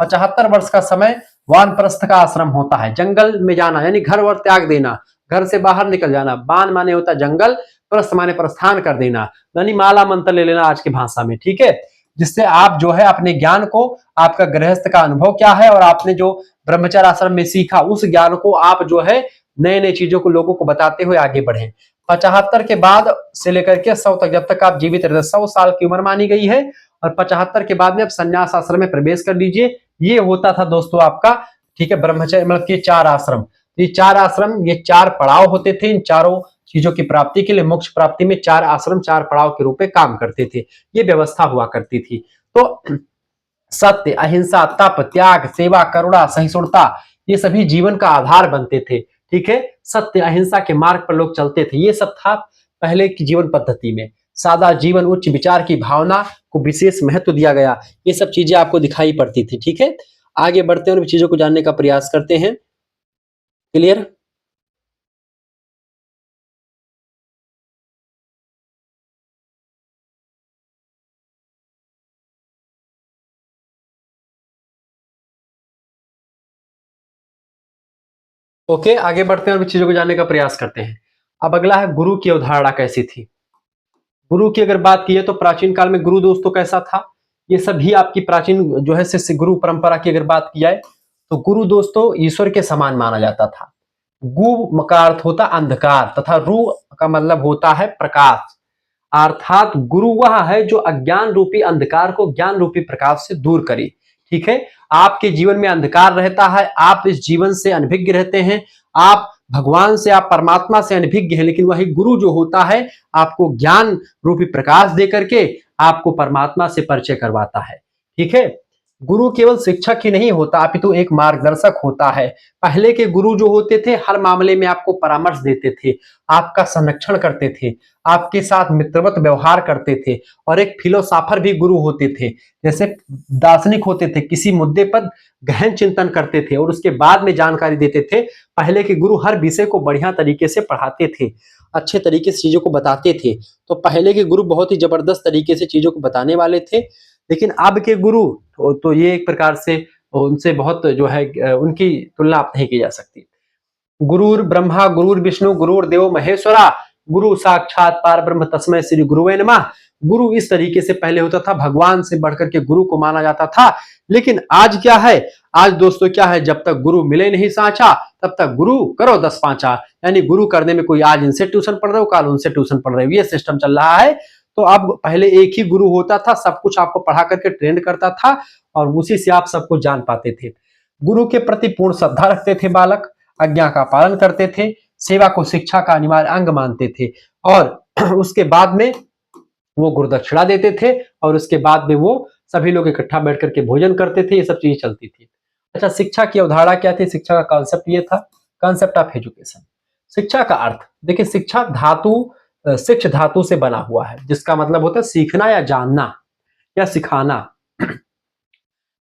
75 वर्ष का समय वानप्रस्थ का आश्रम होता है। जंगल में जाना यानी घर वर त्याग देना, घर से बाहर निकल जाना। वान माने होता है जंगल, प्रस्थ माने प्रस्थान कर देना, यानी माला मंत्र ले लेना आज की भाषा में। ठीक है। जिससे आप जो है अपने ज्ञान को, आपका गृहस्थ का अनुभव क्या है और आपने जो ब्रह्मचर्य आश्रम में सीखा उस ज्ञान को आप जो है नए नए चीजों को लोगों को बताते हुए आगे बढ़े। 75 के बाद से लेकर के 100 तक, जब तक आप जीवित रहते, 100 साल की उम्र मानी गई है, और 75 के बाद में आप संन्यास आश्रम में प्रवेश कर लीजिए। ये होता था दोस्तों आपका, ठीक है, ब्रह्मचर्य मतलब के 4 आश्रम। ये 4 आश्रम, ये 4 पड़ाव होते थे। इन चारों चीजों की प्राप्ति के लिए, मोक्ष प्राप्ति में 4 आश्रम 4 पड़ाव के रूप में काम करते थे। ये व्यवस्था हुआ करती थी। तो सत्य, अहिंसा, तप, त्याग, सेवा, करुणा, सहिष्णुता, ये सभी जीवन का आधार बनते थे। ठीक है। सत्य अहिंसा के मार्ग पर लोग चलते थे। ये सब था पहले की जीवन पद्धति में। सादा जीवन, उच्च विचार की भावना को विशेष महत्व दिया गया। ये सब चीजें आपको दिखाई पड़ती थी। ठीक है। आगे बढ़ते हैं और चीजों को जानने का प्रयास करते हैं। क्लियर? ओके, आगे बढ़ते हैं और चीजों को जानने का प्रयास करते हैं। अब अगला है गुरु की अवधारणा कैसी थी। गुरु की अगर बात की है तो प्राचीन काल में गुरु दोस्तों कैसा था, ये सभी आपकी प्राचीन जो है शिष्य गुरु परंपरा की अगर बात की जाए तो गुरु दोस्तों ईश्वर के समान माना जाता था। गु का अर्थ होता अंधकार तथा रू का मतलब होता है प्रकाश, अर्थात गुरु वह है जो अज्ञान रूपी अंधकार को ज्ञान रूपी प्रकाश से दूर करे। ठीक है। आपके जीवन में अंधकार रहता है, आप इस जीवन से अनभिज्ञ रहते हैं, आप भगवान से, आप परमात्मा से अनभिज्ञ हैं, लेकिन वही गुरु जो होता है आपको ज्ञान रूपी प्रकाश दे करके आपको परमात्मा से परिचय करवाता है। ठीक है। गुरु केवल शिक्षक ही नहीं होता, अपितु एक मार्गदर्शक होता है। पहले के गुरु जो होते थे हर मामले में आपको परामर्श देते थे, आपका संरक्षण करते थे, आपके साथ मित्रवत व्यवहार करते थे। और एक फिलोसोफर भी गुरु होते थे, जैसे दार्शनिक होते थे, किसी मुद्दे पर गहन चिंतन करते थे और उसके बाद में जानकारी देते थे। पहले के गुरु हर विषय को बढ़िया तरीके से पढ़ाते थे, अच्छे तरीके से चीजों को बताते थे। तो पहले के गुरु बहुत ही जबरदस्त तरीके से चीजों को बताने वाले थे। लेकिन अब के गुरु तो ये एक प्रकार से उनसे बहुत जो है उनकी तुलना आप नहीं की जा सकती। गुरुर ब्रह्मा गुरुर विष्णु गुरुर देव महेश्वरा, गुरु साक्षात पार ब्रह्म तस्मै श्री गुरुवे नमः। गुरु इस तरीके से पहले होता था, भगवान से बढ़कर के गुरु को माना जाता था। लेकिन आज क्या है, आज दोस्तों क्या है, जब तक गुरु मिले नहीं साचा तब तक गुरु करो 10 पांचा, यानी गुरु करने में कोई आज इनसे ट्यूशन पढ़ रहे हो, कल उनसे ट्यूशन पढ़ रहे हो, ये सिस्टम चल रहा है। तो अब पहले एक ही गुरु होता था, सब कुछ आपको पढ़ा करके ट्रेंड करता था और उसी से आप सब कुछ जान पाते थे। गुरु के प्रति पूर्ण श्रद्धा रखते थे बालक, आज्ञा का पालन करते थे, सेवा को शिक्षा का अनिवार्य अंग मानते थे और उसके बाद में वो गुरुदक्षिणा देते थे और उसके बाद में वो सभी लोग इकट्ठा बैठ करके भोजन करते थे। ये सब चीजें चलती थी। अच्छा, शिक्षा की अवधारणा क्या थी? शिक्षा का कॉन्सेप्ट ये था, कॉन्सेप्ट ऑफ एजुकेशन। शिक्षा का अर्थ देखिए, शिक्षा धातु शिक्ष धातु से बना हुआ है, जिसका मतलब होता है सीखना या जानना या सिखाना।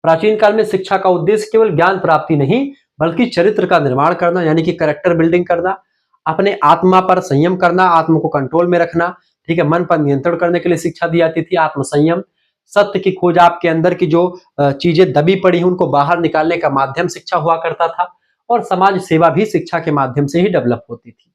प्राचीन काल में शिक्षा का उद्देश्य केवल ज्ञान प्राप्ति नहीं बल्कि चरित्र का निर्माण करना, यानी कि कैरेक्टर बिल्डिंग करना, अपने आत्मा पर संयम करना, आत्मा को कंट्रोल में रखना। ठीक है। मन पर नियंत्रण करने के लिए शिक्षा दी जाती थी, आत्म संयम, सत्य की खोज, आपके अंदर की जो चीजें दबी पड़ी हैं उनको बाहर निकालने का माध्यम शिक्षा हुआ करता था। और समाज सेवा भी शिक्षा के माध्यम से ही डेवलप होती थी।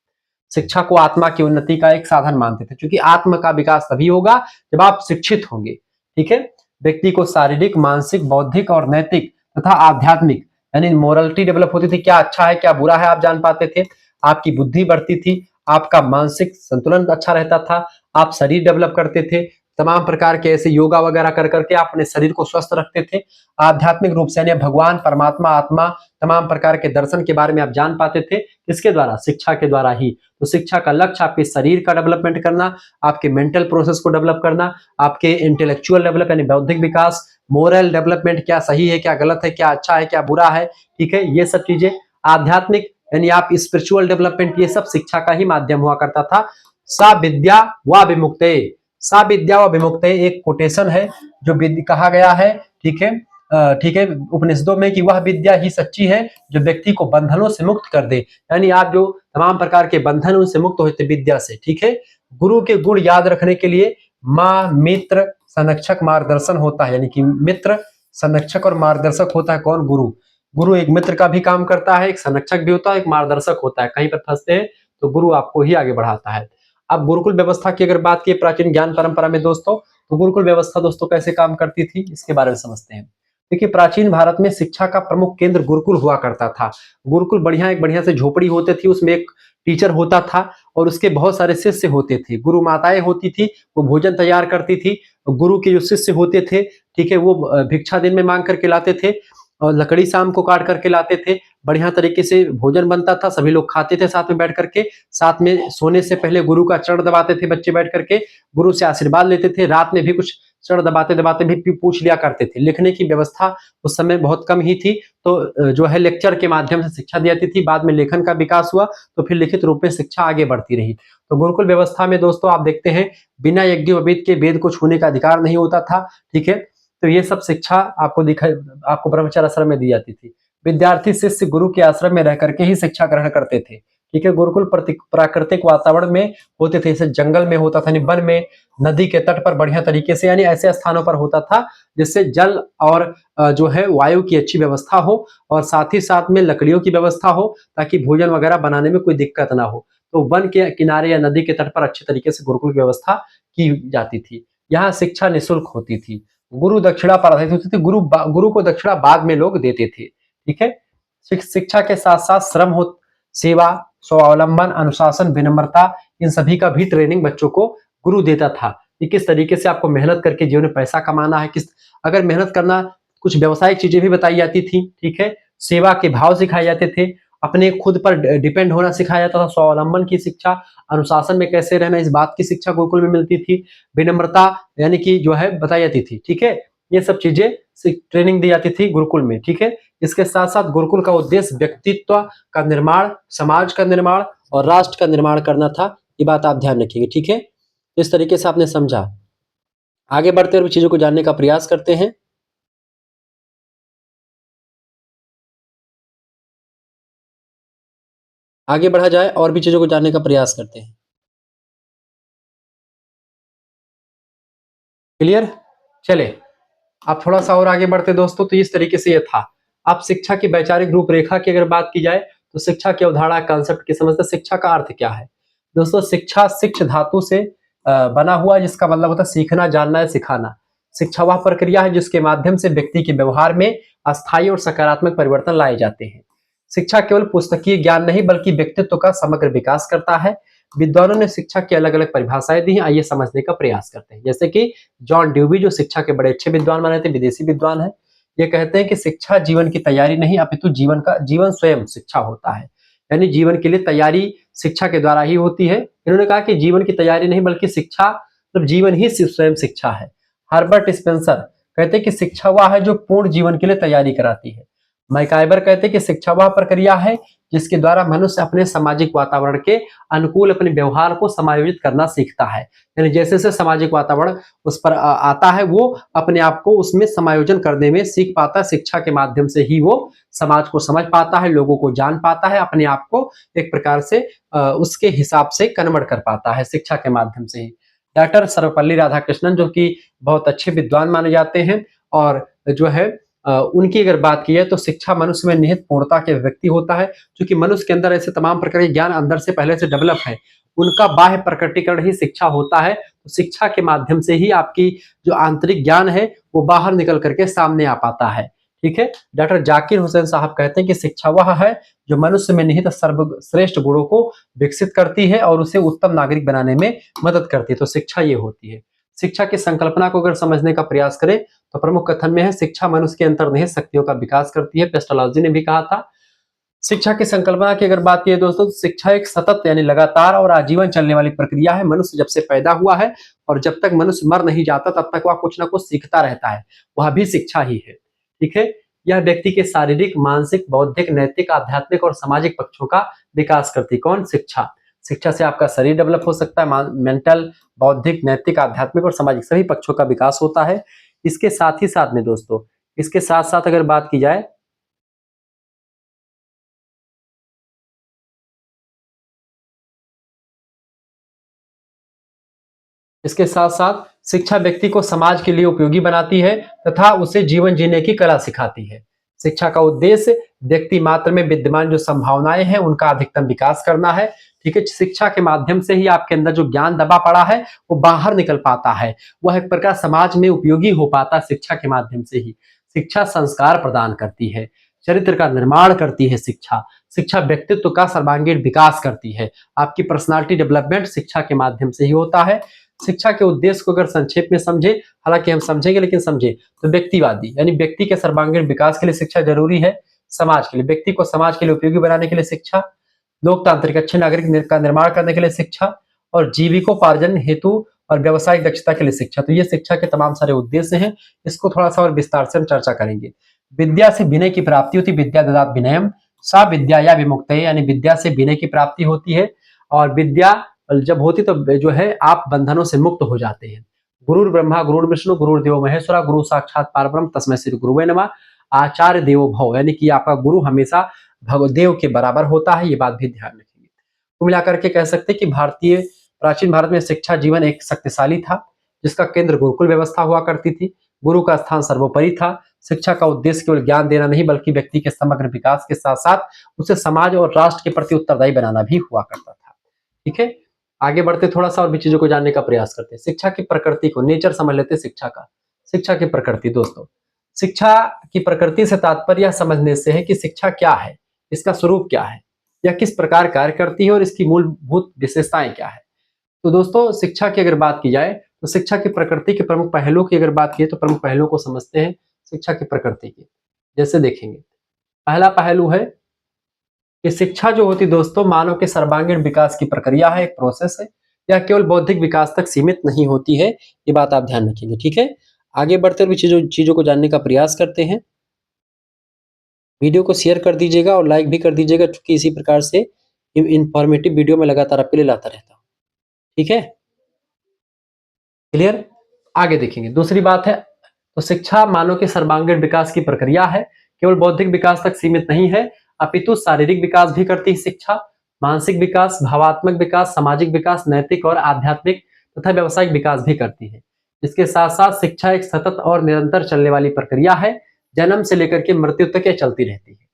शिक्षा को आत्मा की उन्नति का एक साधन मानते थे, क्योंकि आत्म का विकास तभी होगा जब आप शिक्षित होंगे। ठीक है, व्यक्ति को शारीरिक, मानसिक, बौद्धिक और नैतिक तथा आध्यात्मिक यानी मोरलिटी डेवलप होती थी। क्या अच्छा है क्या बुरा है आप जान पाते थे, आपकी बुद्धि बढ़ती थी, आपका मानसिक संतुलन अच्छा रहता था, आप शरीर डेवलप करते थे, तमाम प्रकार के ऐसे योगा वगैरह कर करके आप अपने शरीर को स्वस्थ रखते थे। आध्यात्मिक रूप से यानी भगवान, परमात्मा, आत्मा, तमाम प्रकार के दर्शन के बारे में आप जान पाते थे। किसके द्वारा? शिक्षा के द्वारा ही। तो शिक्षा का लक्ष्य आपके शरीर का डेवलपमेंट करना, आपके मेंटल प्रोसेस को डेवलप करना, आपके इंटेलेक्चुअल डेवलप यानी बौद्धिक विकास, मोरल डेवलपमेंट, क्या सही है क्या गलत है, क्या अच्छा है क्या बुरा है, ठीक है, ये सब चीजें। आध्यात्मिक यानी आप स्पिरिचुअल डेवलपमेंट, ये सब शिक्षा का ही माध्यम हुआ करता था। सा विद्या व विमुक्ते, सा विद्या व विमुक्ते एक कोटेशन है जो कहा गया है, ठीक है, ठीक है, उपनिषदों में कि वह विद्या ही सच्ची है जो व्यक्ति को बंधनों से मुक्त कर दे। यानी आप जो तमाम प्रकार के बंधन उनसे मुक्त होते विद्या से। ठीक है, गुरु के गुण याद रखने के लिए माँ, मित्र, संरक्षक, मार्गदर्शन होता है। यानी कि मित्र, संरक्षक और मार्गदर्शक होता है कौन? गुरु। गुरु एक मित्र का भी काम करता है, एक संरक्षक भी होता है, एक मार्गदर्शक होता है। कहीं पर फंसते हैं तो गुरु आपको ही आगे बढ़ाता है। अब गुरुकुल व्यवस्था की अगर बात की प्राचीन ज्ञान परंपरा में दोस्तों, तो गुरुकुल व्यवस्था दोस्तों कैसे काम करती थी इसके बारे में समझते हैं। देखिए, प्राचीन भारत में शिक्षा का प्रमुख केंद्र गुरुकुल हुआ करता था। गुरुकुल एक बढ़िया से झोपड़ी होती थी, उसमें एक टीचर होता था और उसके बहुत सारे शिष्य होते थे। गुरु माताएं होती थी, वो भोजन तैयार करती थी। गुरु के जो शिष्य होते थे, ठीक है, वो भिक्षा दिन में मांग करके लाते थे और लकड़ी शाम को काट करके लाते थे। बढ़िया तरीके से भोजन बनता था, सभी लोग खाते थे साथ में बैठ करके। साथ में सोने से पहले गुरु का चरण दबाते थे बच्चे बैठ करके, गुरु से आशीर्वाद लेते थे। रात में भी कुछ चरण दबाते दबाते भी पूछ लिया करते थे। लिखने की व्यवस्था उस समय बहुत कम ही थी, तो जो है लेक्चर के माध्यम से शिक्षा दी जाती थी। बाद में लेखन का विकास हुआ तो फिर लिखित रूप में शिक्षा आगे बढ़ती रही। तो गुरुकुल व्यवस्था में दोस्तों आप देखते हैं, बिना यज्ञोपवीत के वेद को छूने का अधिकार नहीं होता था। ठीक है, तो ये सब शिक्षा आपको ब्रह्मचर्य आश्रम में दी जाती थी। विद्यार्थी शिष्य गुरु के आश्रम में रह करके ही शिक्षा ग्रहण करते थे। ठीक है, गुरुकुल प्राकृतिक वातावरण में होते थे, जैसे जंगल में होता था, वन में, नदी के तट पर बढ़िया तरीके से, यानी ऐसे स्थानों पर होता था जिससे जल और जो है वायु की अच्छी व्यवस्था हो और साथ ही साथ में लकड़ियों की व्यवस्था हो ताकि भोजन वगैरह बनाने में कोई दिक्कत ना हो। तो वन के किनारे या नदी के तट पर अच्छे तरीके से गुरुकुल की व्यवस्था की जाती थी। यहाँ शिक्षा निःशुल्क होती थी। गुरु दक्षिणा पर आधारित होती थी। गुरु को दक्षिणा बाद में लोग देते थे। ठीक है, शिक्षा के साथ साथ श्रम हो, सेवा, स्वावलंबन, अनुशासन, विनम्रता, इन सभी का भी ट्रेनिंग बच्चों को गुरु देता था कि किस तरीके से आपको मेहनत करके जीवन में पैसा कमाना है, किस अगर मेहनत करना, कुछ व्यवसायिक चीजें भी बताई जाती थी। ठीक है, सेवा के भाव सिखाए जाते थे, अपने खुद पर डिपेंड होना सिखाया जाता था, स्वावलंबन की शिक्षा, अनुशासन में कैसे रहना इस बात की शिक्षा गुरुकुल में मिलती थी, विनम्रता यानी कि जो है बताई जाती थी। ठीक है, ये सब चीजें ट्रेनिंग दी जाती थी गुरुकुल में। ठीक है, इसके साथ साथ गुरुकुल का उद्देश्य व्यक्तित्व का निर्माण, समाज का निर्माण और राष्ट्र का निर्माण करना था। ये बात आप ध्यान रखिएगा। ठीक है, इस तरीके से आपने समझा। आगे बढ़ते हुए चीजों को जानने का प्रयास करते हैं। आगे बढ़ा जाए और भी चीजों को जानने का प्रयास करते हैं। क्लियर? चले आप थोड़ा सा और आगे बढ़ते दोस्तों। तो इस तरीके से ये था। आप शिक्षा की वैचारिक रूपरेखा की अगर बात की जाए तो शिक्षा की अवधारणा, कंसेप्ट की समझते, शिक्षा का अर्थ क्या है दोस्तों? शिक्षा शिक्ष धातु से बना हुआ, जिसका मतलब होता है सीखना, जानना या सिखाना। शिक्षा वह प्रक्रिया है जिसके माध्यम से व्यक्ति के व्यवहार में अस्थायी और सकारात्मक परिवर्तन लाए जाते हैं। शिक्षा केवल पुस्तकीय ज्ञान नहीं बल्कि व्यक्तित्व का समग्र विकास करता है। विद्वानों ने शिक्षा की अलग अलग परिभाषाएं दी हैं, आइए समझने का प्रयास करते हैं। जैसे कि जॉन ड्यूबी जो शिक्षा के बड़े अच्छे विद्वान माने थे, विदेशी विद्वान है, ये कहते हैं कि शिक्षा जीवन की तैयारी नहीं अपितु जीवन स्वयं शिक्षा होता है। यानी जीवन के लिए तैयारी शिक्षा के द्वारा ही होती है। इन्होंने कहा कि जीवन की तैयारी नहीं बल्कि शिक्षा, मतलब जीवन ही स्वयं शिक्षा है। हर्बर्ट स्पेंसर कहते हैं कि शिक्षा वह है जो पूर्ण जीवन के लिए तैयारी कराती है। मैकाइबर कहते हैं कि शिक्षा वह प्रक्रिया है जिसके द्वारा मनुष्य अपने सामाजिक वातावरण के अनुकूल अपने व्यवहार को समायोजित करना सीखता है। यानी जैसे जैसे सामाजिक वातावरण उस पर आता है, वो अपने आप को उसमें समायोजन करने में सीख पाता है। शिक्षा के माध्यम से ही वो समाज को समझ पाता है, लोगों को जान पाता है, अपने आप को एक प्रकार से उसके हिसाब से कन्वर्ट कर पाता है शिक्षा के माध्यम से ही। डॉक्टर सर्वपल्ली राधाकृष्णन जो कि बहुत अच्छे विद्वान माने जाते हैं और जो है उनकी अगर बात की जाए तो शिक्षा मनुष्य में निहित पूर्णता के व्यक्ति होता है, क्योंकि मनुष्य के अंदर ऐसे तमाम प्रकार के ज्ञान अंदर से पहले से डेवलप है, उनका बाह्य प्रकटीकरण ही शिक्षा होता है। तो शिक्षा के माध्यम से ही आपकी जो आंतरिक ज्ञान है वो बाहर निकल करके सामने आ पाता है। ठीक है, डॉक्टर जाकिर हुसैन साहब कहते हैं कि शिक्षा वह है जो मनुष्य में निहित सर्वश्रेष्ठ गुणों को विकसित करती है और उसे उत्तम नागरिक बनाने में मदद करती है। तो शिक्षा ये होती है। शिक्षा की संकल्पना को अगर समझने का प्रयास करें तो प्रमुख कथन में है शिक्षा मनुष्य के अंतर्निहित शक्तियों का विकास करती है। पेस्टोलॉजी ने भी कहा था। शिक्षा की संकल्पना की अगर बात की दोस्तों, तो शिक्षा एक सतत यानी लगातार और आजीवन चलने वाली प्रक्रिया है। मनुष्य जब से पैदा हुआ है और जब तक मनुष्य मर नहीं जाता तब तक वह कुछ ना कुछ सीखता रहता है, वह भी शिक्षा ही है। ठीक है, यह व्यक्ति के शारीरिक, मानसिक, बौद्धिक, नैतिक, आध्यात्मिक और सामाजिक पक्षों का विकास करती है। कौन? शिक्षा। शिक्षा से आपका शरीर डेवलप हो सकता है, मेंटल, बौद्धिक, नैतिक, आध्यात्मिक और सामाजिक सभी पक्षों का विकास होता है। इसके साथ ही साथ में दोस्तों, इसके साथ साथ अगर बात की जाए, इसके साथ साथ शिक्षा व्यक्ति को समाज के लिए उपयोगी बनाती है तथा उसे जीवन जीने की कला सिखाती है। शिक्षा का उद्देश्य व्यक्ति मात्र में विद्यमान जो संभावनाएं हैं उनका अधिकतम विकास करना है। ठीक है, शिक्षा के माध्यम से ही आपके अंदर जो ज्ञान दबा पड़ा है वो बाहर निकल पाता है, वह एक प्रकार समाज में उपयोगी हो पाता है शिक्षा के माध्यम से ही। शिक्षा संस्कार प्रदान करती है, चरित्र का निर्माण करती है। शिक्षा शिक्षा व्यक्तित्व का सर्वांगीण विकास करती है। आपकी पर्सनालिटी डेवलपमेंट शिक्षा के माध्यम से ही होता है। शिक्षा के उद्देश्य को अगर संक्षेप में समझे, हालांकि हम समझेंगे लेकिन समझे तो व्यक्तिवादी यानी व्यक्ति के सर्वांगीण विकास के लिए शिक्षा जरूरी है। समाज के लिए, व्यक्ति को समाज के लिए उपयोगी बनाने के लिए शिक्षा, लोकतांत्रिक अच्छे नागरिक का निर्माण करने के लिए शिक्षा, और जीविकोपार्जन हेतु और व्यवसायिक दक्षता के लिए शिक्षा। तो ये शिक्षा के तमाम सारे उद्देश्य हैं। इसको थोड़ा सा और विस्तार से हम चर्चा करेंगे। विद्या से विनय की प्राप्ति होती, विद्या ददात विनयम, सा विद्या या विमुक्त, यानी विद्या से विनय की प्राप्ति होती है, और विद्या जब होती तो जो है आप बंधनों से मुक्त हो जाते हैं। गुरुर ब्रह्मा गुरुर विष्णु गुरुर्देव महेश्वरा गुरु साक्षात परब्रह्म तस्मै श्री गुरुवे नमः। आचार्य देवो भव, यानी कि आपका गुरु हमेशा भगवदेव के बराबर होता है, ये बात भी ध्यान रखेंगे। कुल मिलाकर के कह सकते हैं कि भारतीय प्राचीन भारत में शिक्षा जीवन एक शक्तिशाली था, जिसका केंद्र गुरुकुल व्यवस्था हुआ करती थी। गुरु का स्थान सर्वोपरि था। शिक्षा का उद्देश्य केवल ज्ञान देना नहीं बल्कि व्यक्ति के समग्र विकास के साथ साथ उसे समाज और राष्ट्र के प्रति उत्तरदायी बनाना भी हुआ करता था। ठीक है, आगे बढ़ते थोड़ा सा और भी चीजों को जानने का प्रयास करते हैं। शिक्षा की प्रकृति को, नेचर समझ लेते हैं शिक्षा का। शिक्षा की प्रकृति दोस्तों, शिक्षा की प्रकृति से तात्पर्य यह समझने से है कि शिक्षा क्या है, इसका स्वरूप क्या है, यह किस प्रकार कार्य करती है और इसकी मूलभूत विशेषताएं क्या है। तो दोस्तों, शिक्षा की अगर बात की जाए तो शिक्षा की प्रकृति के प्रमुख पहलुओं की अगर बात की तो प्रमुख पहलुओं को समझते हैं शिक्षा की प्रकृति की। जैसे देखेंगे, पहला पहलू है कि शिक्षा जो होती दोस्तों मानव के सर्वांगीण विकास की प्रक्रिया है, एक प्रोसेस है। यह केवल बौद्धिक विकास तक सीमित नहीं होती है, ये बात आप ध्यान रखेंगे। ठीक है, आगे बढ़ते हुए चीजों को जानने का प्रयास करते हैं। वीडियो को शेयर कर दीजिएगा और लाइक भी कर दीजिएगा, क्योंकि इसी प्रकार से इंफॉर्मेटिव वीडियो में लगातार आपके लिए लाता रहता हूँ। ठीक है, क्लियर। आगे देखेंगे, दूसरी बात है तो शिक्षा मानव के सर्वांगीण विकास की प्रक्रिया है, केवल बौद्धिक विकास तक सीमित नहीं है, अपितु शारीरिक विकास भी करती है शिक्षा, मानसिक विकास, भावात्मक विकास, सामाजिक विकास, नैतिक और आध्यात्मिक तथा व्यवसायिक विकास भी करती है। इसके साथ साथ शिक्षा एक सतत और निरंतर चलने वाली प्रक्रिया है, जन्म से लेकर के मृत्यु तक ये चलती रहती है।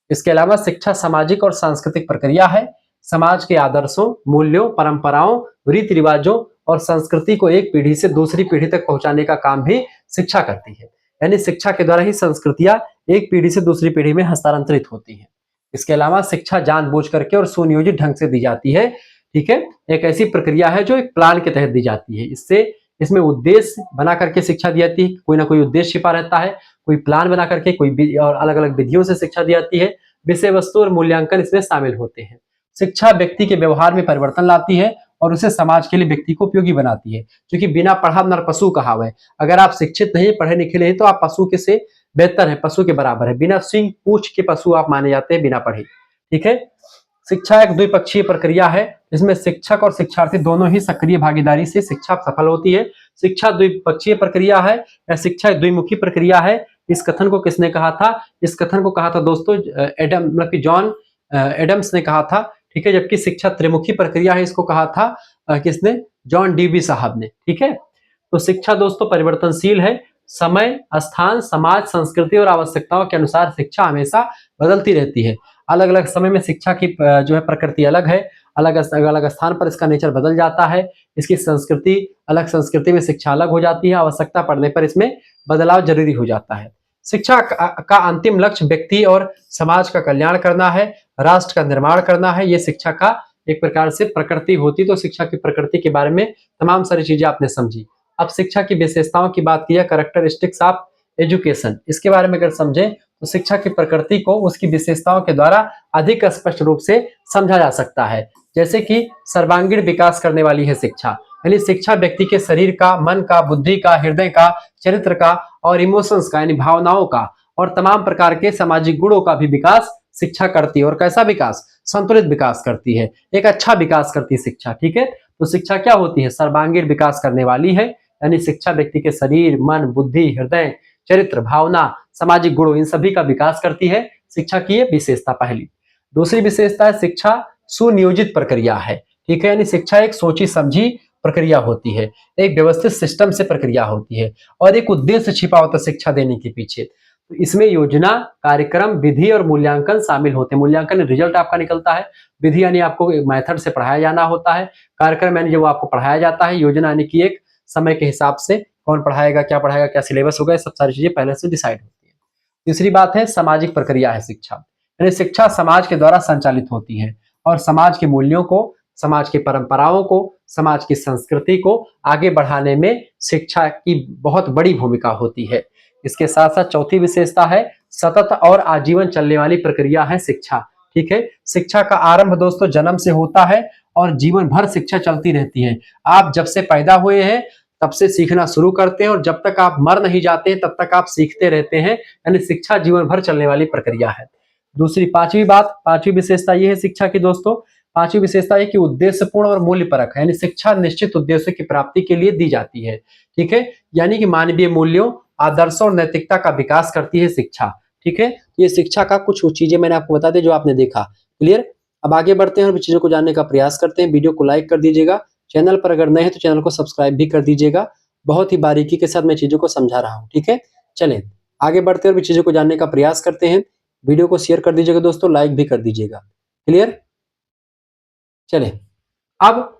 इसके अलावा शिक्षा सामाजिक और सांस्कृतिक प्रक्रिया है, समाज के आदर्शों, मूल्यों, परंपराओं, रीति रिवाजों और संस्कृति को एक पीढ़ी से दूसरी पीढ़ी तक पहुंचाने का काम भी शिक्षा करती है। यानी शिक्षा के द्वारा ही संस्कृतियां एक पीढ़ी से दूसरी पीढ़ी में हस्तांतरित होती हैं। इसके अलावा शिक्षा जानबूझ करके और सुनियोजित ढंग से दी जाती है। ठीक है, एक ऐसी प्रक्रिया है जो एक प्लान के तहत दी जाती है। इसमें उद्देश्य बना करके शिक्षा दी जाती है, कोई ना कोई उद्देश्य छिपा रहता है, कोई प्लान बना करके कोई और अलग अलग विधियों से शिक्षा दी जाती है। विषय वस्तु और मूल्यांकन इसमें शामिल होते हैं। शिक्षा व्यक्ति के व्यवहार में परिवर्तन लाती है और उसे समाज के लिए व्यक्ति को उपयोगी बनाती है, क्योंकि बिना पढ़ा नर पशु कहावत है। अगर आप शिक्षित नहीं, पढ़े लिखे नहीं तो आप पशु के से बेहतर है, पशु के बराबर है। बिना सींग पूछ के पशु आप माने जाते हैं, बिना पढ़े। ठीक है, शिक्षा एक द्विपक्षीय प्रक्रिया है, इसमें शिक्षक और शिक्षार्थी दोनों ही सक्रिय भागीदारी से शिक्षा सफल होती है। शिक्षा द्विपक्षीय प्रक्रिया है या शिक्षा द्विमुखी प्रक्रिया है, इस कथन को किसने कहा था? इस कथन को कहा था दोस्तों एडम, मतलब कि जॉन एडम्स ने कहा था। ठीक है, जबकि शिक्षा त्रिमुखी प्रक्रिया है, इसको कहा था किसने? जॉन डीवी साहब ने। ठीक है, तो शिक्षा दोस्तों परिवर्तनशील है, समय, स्थान, समाज, संस्कृति और आवश्यकताओं के अनुसार शिक्षा हमेशा बदलती रहती है। अलग अलग समय में शिक्षा की जो है प्रकृति अलग है, अलग अलग स्थान पर इसका नेचर बदल जाता है। इसकी संस्कृति, अलग संस्कृति में शिक्षा अलग हो जाती है, आवश्यकता पड़ने पर इसमें बदलाव जरूरी हो जाता है। शिक्षा का अंतिम लक्ष्य व्यक्ति और समाज का कल्याण करना है, राष्ट्र का निर्माण करना है। ये शिक्षा का एक प्रकार से प्रकृति होती। तो शिक्षा की प्रकृति के बारे में तमाम सारी चीजें आपने समझी। अब शिक्षा की विशेषताओं की बात की, कैरेक्टरिस्टिक्स ऑफ एजुकेशन, इसके बारे में अगर समझें तो शिक्षा की प्रकृति को उसकी विशेषताओं के द्वारा अधिक स्पष्ट रूप से समझा जा सकता है। जैसे कि सर्वांगीण विकास करने वाली है शिक्षा, यानी शिक्षा व्यक्ति के शरीर का, मन का, बुद्धि का, हृदय का, चरित्र का और इमोशंस का यानी भावनाओं का और तमाम प्रकार के सामाजिक गुणों का भी विकास शिक्षा करती है। और कैसा विकास? संतुलित विकास करती है, एक अच्छा विकास करती है शिक्षा। ठीक है, तो शिक्षा क्या होती है? सर्वांगीण विकास करने वाली है, यानी शिक्षा व्यक्ति के शरीर, मन, बुद्धि, हृदय, चरित्र, भावना, सामाजिक गुणों, इन सभी का विकास करती है। शिक्षा की ये विशेषता पहली। दूसरी विशेषता है शिक्षा सुनियोजित प्रक्रिया है। ठीक है, यानी शिक्षा एक सोची समझी प्रक्रिया होती है, एक व्यवस्थित सिस्टम से प्रक्रिया होती है और एक उद्देश्य छिपा होता है शिक्षा देने के पीछे। तो इसमें योजना, कार्यक्रम, विधि और मूल्यांकन शामिल होते हैं। मूल्यांकन रिजल्ट आपका निकलता है, विधि यानी आपको मेथड से पढ़ाया जाना होता है, कार्यक्रम यानी जब आपको पढ़ाया जाता है, योजना यानी कि एक समय के हिसाब से कौन पढ़ाएगा, क्या सिलेबस होगा, सब सारी चीजें पहले से डिसाइड होती है। तीसरी बात है सामाजिक प्रक्रिया है शिक्षा, यानी शिक्षा समाज के द्वारा संचालित होती है और समाज के मूल्यों को, समाज की परंपराओं को, समाज की संस्कृति को आगे बढ़ाने में शिक्षा की बहुत बड़ी भूमिका होती है। इसके साथ साथ चौथी विशेषता है सतत और आजीवन चलने वाली प्रक्रिया है शिक्षा। ठीक है, शिक्षा का आरंभ दोस्तों जन्म से होता है और जीवन भर शिक्षा चलती रहती है। आप जब से पैदा हुए हैं तब से सीखना शुरू करते हैं और जब तक आप मर नहीं जाते तब तक आप सीखते रहते हैं, यानी शिक्षा जीवन भर चलने वाली प्रक्रिया है। दूसरी पांचवी विशेषता ये है शिक्षा की दोस्तों, पांचवी विशेषता है कि उद्देश्यपूर्ण और मूल्यपरक है, यानी शिक्षा निश्चित उद्देश्य की प्राप्ति के लिए दी जाती है। ठीक है, यानी कि मानवीय मूल्यों, आदर्शों और नैतिकता का विकास करती है शिक्षा। ठीक है, ये शिक्षा का कुछ चीजें मैंने आपको बता दी जो आपने देखा। क्लियर? अब आगे बढ़ते हैं और चीजों को जानने का प्रयास करते हैं। वीडियो को लाइक कर दीजिएगा, चैनल पर अगर नए हैं तो चैनल को सब्सक्राइब भी कर दीजिएगा। बहुत ही बारीकी के साथ मैं चीजों को समझा रहा हूँ। ठीक है, चलें आगे बढ़ते हैं और चीजों को जानने का प्रयास करते हैं। वीडियो को शेयर कर दीजिएगा दोस्तों, लाइक भी कर दीजिएगा। क्लियर? चलें अब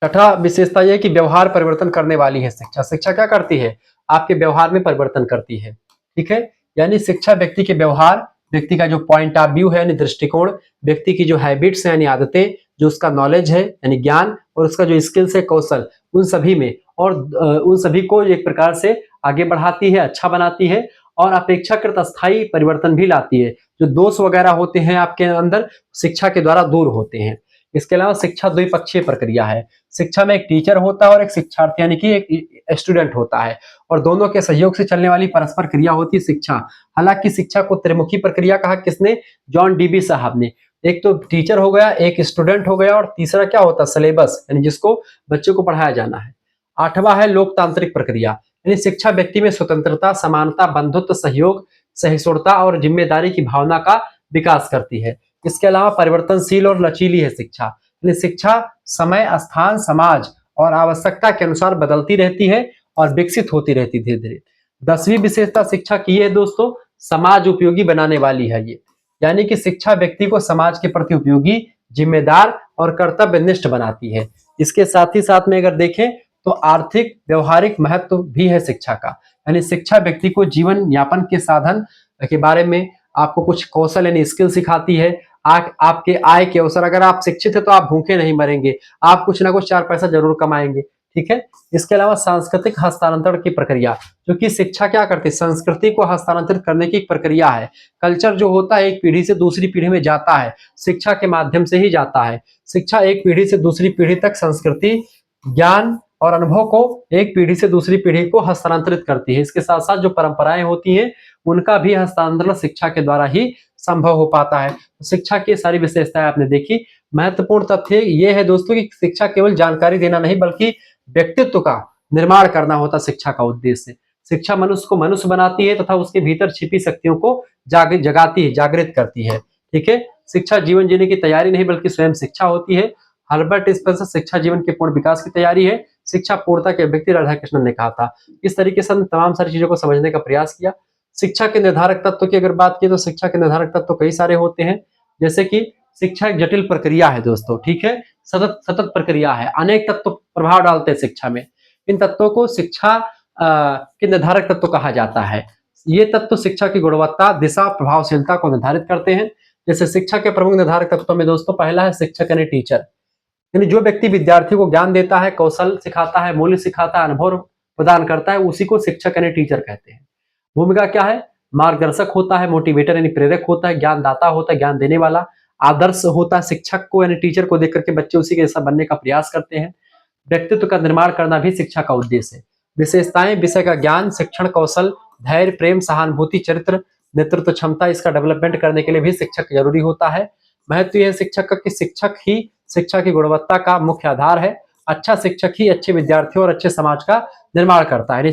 छठा विशेषता यह कि व्यवहार परिवर्तन करने वाली है शिक्षा। शिक्षा क्या करती है? आपके व्यवहार में परिवर्तन करती है। ठीक है, यानी शिक्षा व्यक्ति के व्यवहार, व्यक्ति का जो पॉइंट ऑफ व्यू है यानी दृष्टिकोण, व्यक्ति की जो हैबिट्स है यानी आदतें, जो उसका नॉलेज है यानी ज्ञान और उसका जो स्किल्स है कौशल, उन सभी में और उन सभी को एक प्रकार से आगे बढ़ाती है, अच्छा बनाती है और अपेक्षाकृत अस्थायी परिवर्तन भी लाती है। जो दोष वगैरह होते हैं आपके अंदर शिक्षा के द्वारा दूर होते हैं। इसके अलावा शिक्षा द्विपक्षीय प्रक्रिया है। शिक्षा में एक टीचर होता है और एक शिक्षार्थी यानी कि एक स्टूडेंट होता है और दोनों के सहयोग से चलने वाली परस्पर क्रिया होती है शिक्षा। हालांकि शिक्षा को त्रिमुखी प्रक्रिया कहा किसने? जॉन डीबी साहब ने। एक तो टीचर हो गया, एक स्टूडेंट हो गया और तीसरा क्या होता है? सिलेबस, यानी जिसको बच्चे को पढ़ाया जाना है। आठवां है लोकतांत्रिक प्रक्रिया, यानी शिक्षा व्यक्ति में स्वतंत्रता, समानता, बंधुत्व, सहयोग, सहिष्णुता और जिम्मेदारी की भावना का विकास करती है। इसके अलावा परिवर्तनशील और लचीली है शिक्षा, यानी शिक्षा समय, स्थान, समाज और आवश्यकता के अनुसार बदलती रहती है और विकसित होती रहती धीरे धीरे। 10वीं विशेषता शिक्षा की है दोस्तों, समाज उपयोगी बनाने वाली है ये, यानी कि शिक्षा व्यक्ति को समाज के प्रति उपयोगी, जिम्मेदार और कर्तव्यनिष्ठ बनाती है। इसके साथ ही साथ में अगर देखें तो आर्थिक व्यवहारिक महत्व भी है शिक्षा का, यानी शिक्षा व्यक्ति को जीवन यापन के साधन के बारे में आपको कुछ कौशल यानी स्किल सिखाती है। आपके आय के अवसर, अगर आप शिक्षित है तो आप भूखे नहीं मरेंगे, आप कुछ ना कुछ चार पैसा जरूर कमाएंगे। ठीक है, इसके अलावा सांस्कृतिक हस्तांतरण की प्रक्रिया, जो कि शिक्षा क्या करती है? संस्कृति को हस्तांतरित करने की प्रक्रिया है। कल्चर जो होता है एक पीढ़ी से दूसरी पीढ़ी में जाता है, शिक्षा के माध्यम से ही जाता है। शिक्षा एक पीढ़ी से दूसरी पीढ़ी तक संस्कृति, ज्ञान और अनुभव को एक पीढ़ी से दूसरी पीढ़ी को हस्तांतरित करती है। इसके साथ साथ जो परंपराएं होती हैं उनका भी हस्तांतरण शिक्षा के द्वारा ही संभव हो पाता है। शिक्षा की सारी विशेषताएं आपने देखी। महत्वपूर्ण तथ्य यह है दोस्तों कि शिक्षा केवल जानकारी देना नहीं बल्कि व्यक्तित्व का निर्माण करना होता शिक्षा का उद्देश्य। शिक्षा मनुष्य को मनुष्य बनाती है तथा उसके भीतर छिपी शक्तियों को जगाती है, जागृत करती है। ठीक है, शिक्षा जीवन जीने की तैयारी नहीं बल्कि स्वयं शिक्षा होती है। हर्बर्ट स्पेंसर शिक्षा जीवन के पूर्ण विकास की तैयारी है। शिक्षा पूर्णता के व्यक्ति राधा कृष्णन ने कहा था। इस तरीके से हमने तमाम सारी चीजों को समझने का प्रयास किया। शिक्षा के निर्धारक तत्व की अगर बात की तो शिक्षा के निर्धारक तत्व कई सारे होते हैं, जैसे कि शिक्षा एक जटिल प्रक्रिया है दोस्तों, ठीक है, सतत सतत प्रक्रिया है, अनेक तत्व प्रभाव डालते हैं शिक्षा में। इन तत्वों को शिक्षा के निर्धारक तत्व कहा जाता है। ये तत्व शिक्षा की गुणवत्ता, दिशा, प्रभावशीलता को निर्धारित करते हैं। जैसे शिक्षा के प्रमुख निर्धारक तत्वों में दोस्तों पहला है शिक्षक यानी टीचर, यानी जो व्यक्ति विद्यार्थी को ज्ञान देता है, कौशल सिखाता है, मूल्य सिखाता है, अनुभव प्रदान करता है, उसी को शिक्षक यानी टीचर कहते हैं। भूमिका क्या है? मार्गदर्शक होता है, मोटिवेटर यानी प्रेरक होता है, ज्ञानदाता होता है, ज्ञान देने वाला, आदर्श होता है, शिक्षक को यानी टीचर को देख करके बच्चे उसी के जैसा बनने का प्रयास करते हैं। व्यक्तित्व का निर्माण करना भी शिक्षा का उद्देश्य है। विशेषताएं, विषय का ज्ञान, शिक्षण कौशल, धैर्य, प्रेम, सहानुभूति, चरित्र, नेतृत्व क्षमता, इसका डेवलपमेंट करने के लिए भी शिक्षक जरूरी होता है। महत्व यह शिक्षक का कि शिक्षक ही शिक्षा की गुणवत्ता का मुख्य आधार है। अच्छा शिक्षक ही अच्छे विद्यार्थियों और अच्छे समाज का निर्माण करता है।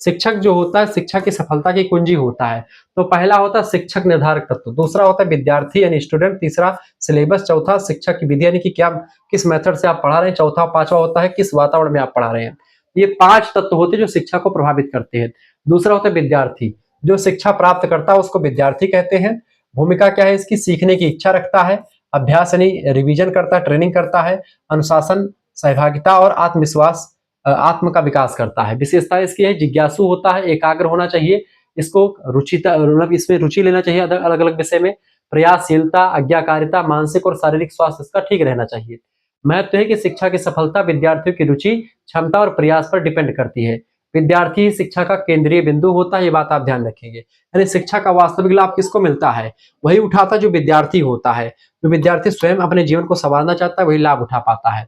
शिक्षक जो होता है शिक्षा की सफलता की कुंजी होता है। तो पहला होता है शिक्षक निर्धारक तत्व, दूसरा होता है विद्यार्थी यानी स्टूडेंट, तीसरा सिलेबस, चौथा शिक्षक की विधि यानी कि क्या किस मेथड से आप पढ़ा रहे हैं, चौथा पांचवा होता है किस वातावरण में आप पढ़ा रहे हैं। ये 5 तत्व होते हैं जो शिक्षा को प्रभावित करते हैं। दूसरा होता है विद्यार्थी, जो शिक्षा प्राप्त करता है उसको विद्यार्थी कहते हैं। भूमिका क्या है इसकी? सीखने की इच्छा रखता है, अभ्यास यानी रिवीजन करता है, ट्रेनिंग करता है, अनुशासन, सहभागिता और आत्मविश्वास, आत्म का विकास करता है। विशेषता इसकी है जिज्ञासु होता है, एकाग्र होना चाहिए, इसको रुचिता मतलब इसमें रुचि लेना चाहिए अलग अलग विषय में, प्रयासशीलता, आज्ञाकारिता, मानसिक और शारीरिक स्वास्थ्य इसका ठीक रहना चाहिए। महत्व है कि शिक्षा की सफलता विद्यार्थियों की रुचि, क्षमता और प्रयास पर डिपेंड करती है। विद्यार्थी ही शिक्षा का केंद्रीय बिंदु होता है, ये बात आप ध्यान रखेंगे। यानी शिक्षा का वास्तविक लाभ किसको मिलता है? वही उठाता जो विद्यार्थी होता है। जो विद्यार्थी स्वयं अपने जीवन को संवारना चाहता है वही लाभ उठा पाता है।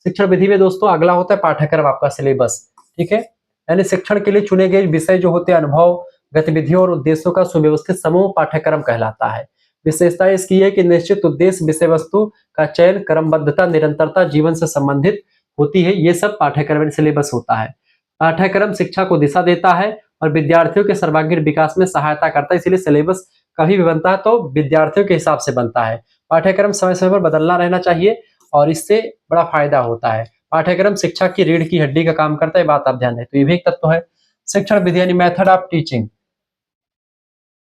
शिक्षण विधि में दोस्तों अगला होता है पाठ्यक्रम, आपका सिलेबस, ठीक है। यानी शिक्षण के लिए चुने गए विषय जो होते हैं, अनुभव, गतिविधियों और उद्देश्यों का सुव्यवस्थित समूह पाठ्यक्रम कहलाता है। विशेषता इसकी है कि निश्चित उद्देश्य, विषय वस्तु का चयन, क्रमबद्धता, निरंतरता जीवन से संबंधित होती है। ये सब पाठ्यक्रम सिलेबस होता है। पाठ्यक्रम शिक्षा को दिशा देता है और विद्यार्थियों के सर्वांगीण विकास में सहायता करता है। इसलिए सिलेबस कभी भी बनता है तो विद्यार्थियों के हिसाब से बनता है। पाठ्यक्रम समय समय पर बदलना रहना चाहिए और इससे बड़ा फायदा होता है। पाठ्यक्रम शिक्षा की रीढ़ की हड्डी का काम करता है, बात आप ध्यान दें। तो ये भी एक तत्व है। शिक्षण विधि यानी मेथड ऑफ टीचिंग,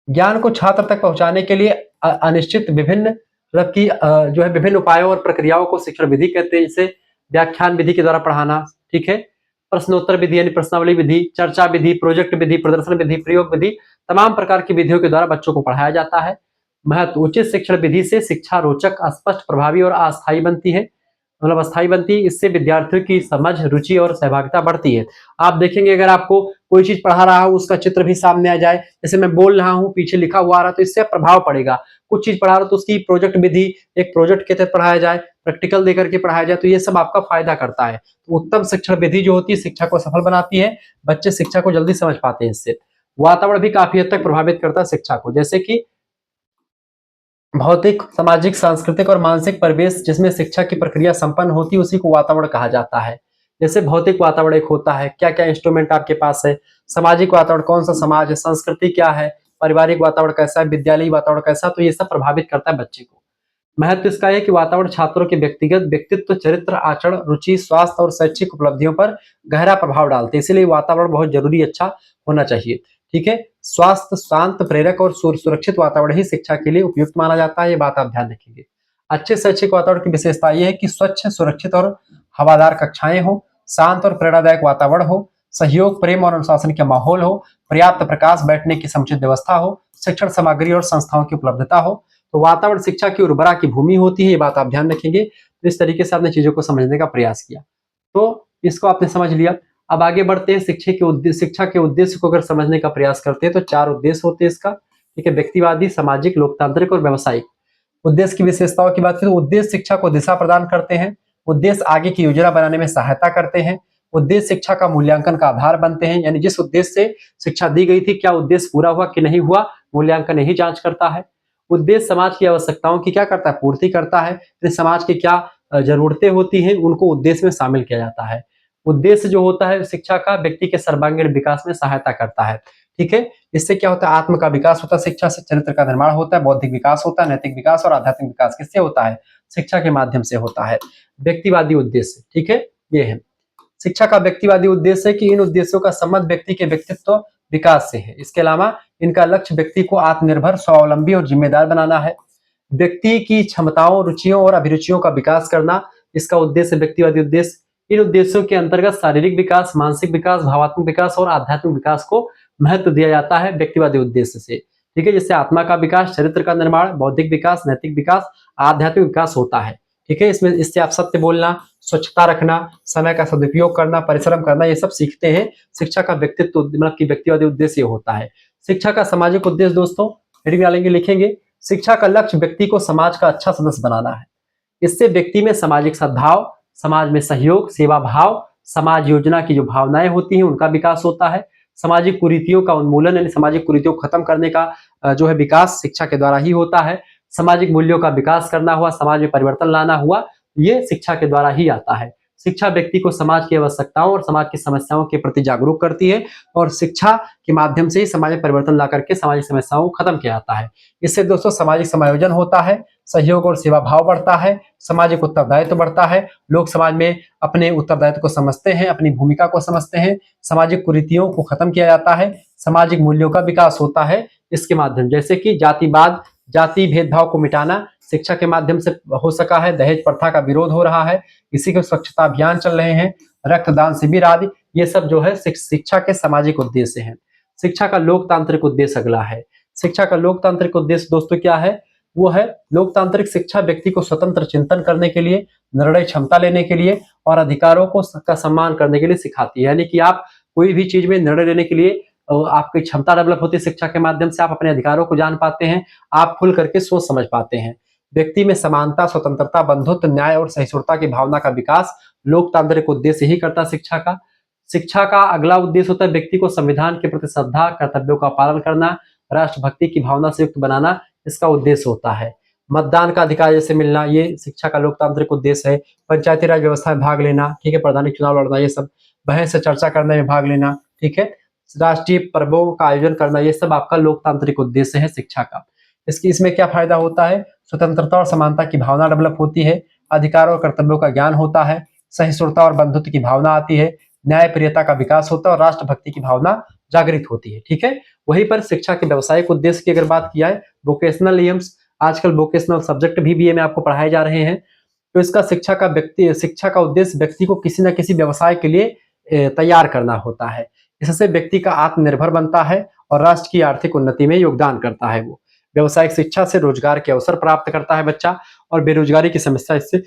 ज्ञान को छात्र तक पहुंचाने के लिए अनिश्चित विभिन्न मतलब की जो है विभिन्न उपायों और प्रक्रियाओं को शिक्षण विधि कहते हैं। जैसे व्याख्यान विधि के द्वारा पढ़ाना, ठीक है, प्रश्नोत्तर विधि यानी प्रश्नावली विधि, चर्चा विधि, प्रोजेक्ट विधि, प्रदर्शन विधि, प्रयोग विधि, तमाम प्रकार की विधियों के द्वारा बच्चों को पढ़ाया जाता है। महत्व, उचित शिक्षण विधि से शिक्षा रोचक, स्पष्ट, प्रभावी और अस्थायी बनती है, मतलब अस्थायी बनती है। इससे विद्यार्थियों की समझ, रुचि और सहभागिता बढ़ती है। आप देखेंगे अगर आपको कोई चीज पढ़ा रहा हूं उसका चित्र भी सामने आ जाए, जैसे मैं बोल रहा हूं पीछे लिखा हुआ आ रहा है, तो इससे प्रभाव पड़ेगा। कुछ चीज पढ़ा रहा हो तो उसकी प्रोजेक्ट विधि एक प्रोजेक्ट के तहत पढ़ाया जाए, प्रैक्टिकल देकर के पढ़ाया जाए, तो ये सब आपका फायदा करता है। तो उत्तम शिक्षण विधि जो होती है शिक्षा को सफल बनाती है, बच्चे शिक्षा को जल्दी समझ पाते हैं इससे। वातावरण भी काफी हद तक प्रभावित करता है शिक्षा को, जैसे कि भौतिक, सामाजिक, सांस्कृतिक और मानसिक परिवेश जिसमें शिक्षा की प्रक्रिया संपन्न होती है उसी को वातावरण कहा जाता है। जैसे भौतिक वातावरण एक होता है, क्या क्या इंस्ट्रूमेंट आपके पास है, सामाजिक वातावरण कौन सा समाज है, संस्कृति क्या है, पारिवारिक वातावरण कैसा है, विद्यालय वातावरण कैसा, तो ये सब प्रभावित करता है बच्चे को। महत्व इसका है कि वातावरण छात्रों के व्यक्तिगत व्यक्तित्व, चरित्र, आचरण, रुचि, स्वास्थ्य और शैक्षिक उपलब्धियों पर गहरा प्रभाव डालते हैं। इसीलिए वातावरण बहुत जरूरी अच्छा होना चाहिए, ठीक है। स्वास्थ्य, शांत, प्रेरक और सुरक्षित वातावरण ही शिक्षा के लिए उपयुक्त माना जाता है, ये बात आप ध्यान रखेंगे। अच्छे शैक्षिक वातावरण की विशेषता यह है कि स्वच्छ, सुरक्षित और हवादार कक्षाएं हो, शांत और प्रेरणादायक वातावरण हो, सहयोग, प्रेम और अनुशासन का माहौल हो, पर्याप्त प्रकाश, बैठने की समुचित व्यवस्था हो, शिक्षण सामग्री और संस्थाओं की उपलब्धता हो। तो वातावरण शिक्षा की उर्वरा की भूमि होती है, ये बात आप ध्यान रखेंगे। तो इस तरीके से आपने चीजों को समझने का प्रयास किया, तो इसको आपने समझ लिया। अब आगे बढ़ते हैं। शिक्षा के उद्देश्य को अगर समझने का प्रयास करते हैं तो 4 उद्देश्य होते हैं इसका, ठीक है। व्यक्तिवादी, सामाजिक, लोकतांत्रिक और व्यवसायिक। उद्देश्य की विशेषताओं की बात करें तो उद्देश्य शिक्षा को दिशा प्रदान करते हैं, उद्देश्य आगे की योजना बनाने में सहायता करते हैं, उद्देश्य शिक्षा का मूल्यांकन का आधार बनते हैं। यानी जिस उद्देश्य से शिक्षा दी गई थी क्या उद्देश्य पूरा हुआ कि नहीं हुआ, मूल्यांकन यही जांच करता है। उद्देश्य समाज की आवश्यकताओं की क्या करता है, पूर्ति करता है। समाज की क्या जरूरतें होती हैं उनको उद्देश्य में शामिल किया जाता है। उद्देश्य जो होता है शिक्षा का व्यक्ति के सर्वांगीण विकास में सहायता करता है, ठीक है। इससे क्या होता है, आत्म का विकास होता है, शिक्षा से चरित्र का निर्माण होता है, बौद्धिक विकास होता है, नैतिक विकास और आध्यात्मिक विकास किससे होता है, शिक्षा के माध्यम से होता है। व्यक्तिवादी उद्देश्य, ठीक है, ये है। शिक्षा का व्यक्तिवादी उद्देश्य है कि इन उद्देश्यों का संबंध व्यक्ति के व्यक्तित्व विकास से है। इसके अलावा इनका लक्ष्य व्यक्ति को आत्मनिर्भर, स्वावलंबी और जिम्मेदार बनाना है। व्यक्ति की क्षमताओं, रुचियों और अभिरुचियों का विकास करना इसका उद्देश्य, व्यक्तिवादी उद्देश्य। इन उद्देश्यों के अंतर्गत शारीरिक विकास, मानसिक विकास, भावात्मक विकास और आध्यात्मिक विकास को महत्व दिया जाता है व्यक्तिवादी उद्देश्य से। ठीक है, जिससे आत्मा का विकास, चरित्र का निर्माण, बौद्धिक विकास, नैतिक विकास, आध्यात्मिक विकास होता है। ठीक है, इसमें इससे आप सत्य बोलना, स्वच्छता रखना, समय का सदुपयोग करना, परिश्रम करना, ये सब सीखते हैं। शिक्षा का व्यक्तित्व मतलब कि व्यक्तिवादी उद्देश्य होता है। शिक्षा का सामाजिक उद्देश्य दोस्तों हेडिंग डालेंगे, लिखेंगे, शिक्षा का लक्ष्य व्यक्ति को समाज का अच्छा सदस्य बनाना है। इससे व्यक्ति में सामाजिक सद्भाव, समाज में सहयोग, सेवा भाव, समाज योजना की जो भावनाएं होती हैं उनका विकास होता है। सामाजिक कुरीतियों का उन्मूलन यानी सामाजिक कुरीतियों को खत्म करने का जो है विकास शिक्षा के द्वारा ही होता है। सामाजिक मूल्यों का विकास करना हुआ, समाज में परिवर्तन लाना हुआ, ये शिक्षा के द्वारा ही आता है। शिक्षा व्यक्ति को समाज की आवश्यकताओं और समाज की समस्याओं के प्रति जागरूक करती है और शिक्षा के माध्यम से ही समाज में परिवर्तन ला करके सामाजिक समस्याओं को खत्म किया जाता है। इससे दोस्तों सामाजिक समायोजन होता है, सहयोग और सेवा भाव बढ़ता है, सामाजिक उत्तरदायित्व बढ़ता है, लोग समाज में अपने उत्तरदायित्व को समझते हैं, अपनी भूमिका को समझते हैं, सामाजिक कुरीतियों को खत्म किया जाता है, सामाजिक मूल्यों का विकास होता है इसके माध्यम, जैसे कि जातिवाद, जाति भेदभाव को मिटाना शिक्षा के माध्यम से हो सका है, दहेज प्रथा का विरोध हो रहा है, इसी के स्वच्छता अभियान चल रहे हैं, रक्तदान शिविर आदि, ये सब जो है शिक्षा के सामाजिक उद्देश्य हैं। शिक्षा का लोकतांत्रिक उद्देश्य अगला है। शिक्षा का लोकतांत्रिक उद्देश्य दोस्तों क्या है? वो है लोकतांत्रिक शिक्षा व्यक्ति को स्वतंत्र चिंतन करने के लिए, निर्णय क्षमता लेने के लिए और अधिकारों को का सम्मान करने के लिए सिखाती है। यानी कि आप कोई भी चीज में निर्णय लेने के लिए आपकी क्षमता डेवलप होती है, शिक्षा के माध्यम से आप अपने अधिकारों को जान पाते हैं, आप खुल करके सोच समझ पाते हैं। व्यक्ति में समानता, स्वतंत्रता, बंधुत्व, न्याय और सहिष्णुता की भावना का विकास लोकतांत्रिक उद्देश्य ही करता है शिक्षा का। शिक्षा का अगला उद्देश्य होता है व्यक्ति को संविधान के प्रति श्रद्धा, कर्तव्यों का पालन करना, राष्ट्रभक्ति की भावना से युक्त बनाना इसका उद्देश्य होता है। मतदान का अधिकार जैसे मिलना, ये शिक्षा का लोकतांत्रिक उद्देश्य है। पंचायती राज व्यवस्था में भाग लेना, ठीक है, प्रधानिक चुनाव लड़ना, ये सब बहस से चर्चा करने में भाग लेना, ठीक है, राष्ट्रीय पर्वों का आयोजन करना, ये सब आपका लोकतांत्रिक उद्देश्य है शिक्षा का। इसमें क्या फायदा होता है? स्वतंत्रता और समानता की भावना डेवलप होती है, अधिकारों और कर्तव्यों का ज्ञान होता है, सहिष्णुता और बंधुत्व की भावना आती है, न्याय प्रियता का विकास होता है और राष्ट्रभक्ति की भावना जागृत होती है। ठीक है, वहीं पर शिक्षा के व्यवसायिक उद्देश्य की अगर बात किया है, वोकेशनल एम्स, आजकल वोकेशनल सब्जेक्ट भी बीए में आपको पढ़ाए जा रहे हैं, तो इसका शिक्षा का उद्देश्य व्यक्ति को किसी न किसी व्यवसाय के लिए तैयार करना होता है। इससे व्यक्ति का आत्मनिर्भर बनता है और राष्ट्र की आर्थिक उन्नति में योगदान करता है। वो व्यवसायिक शिक्षा से रोजगार के अवसर प्राप्त करता है बच्चा और बेरोजगारी की समस्या इससे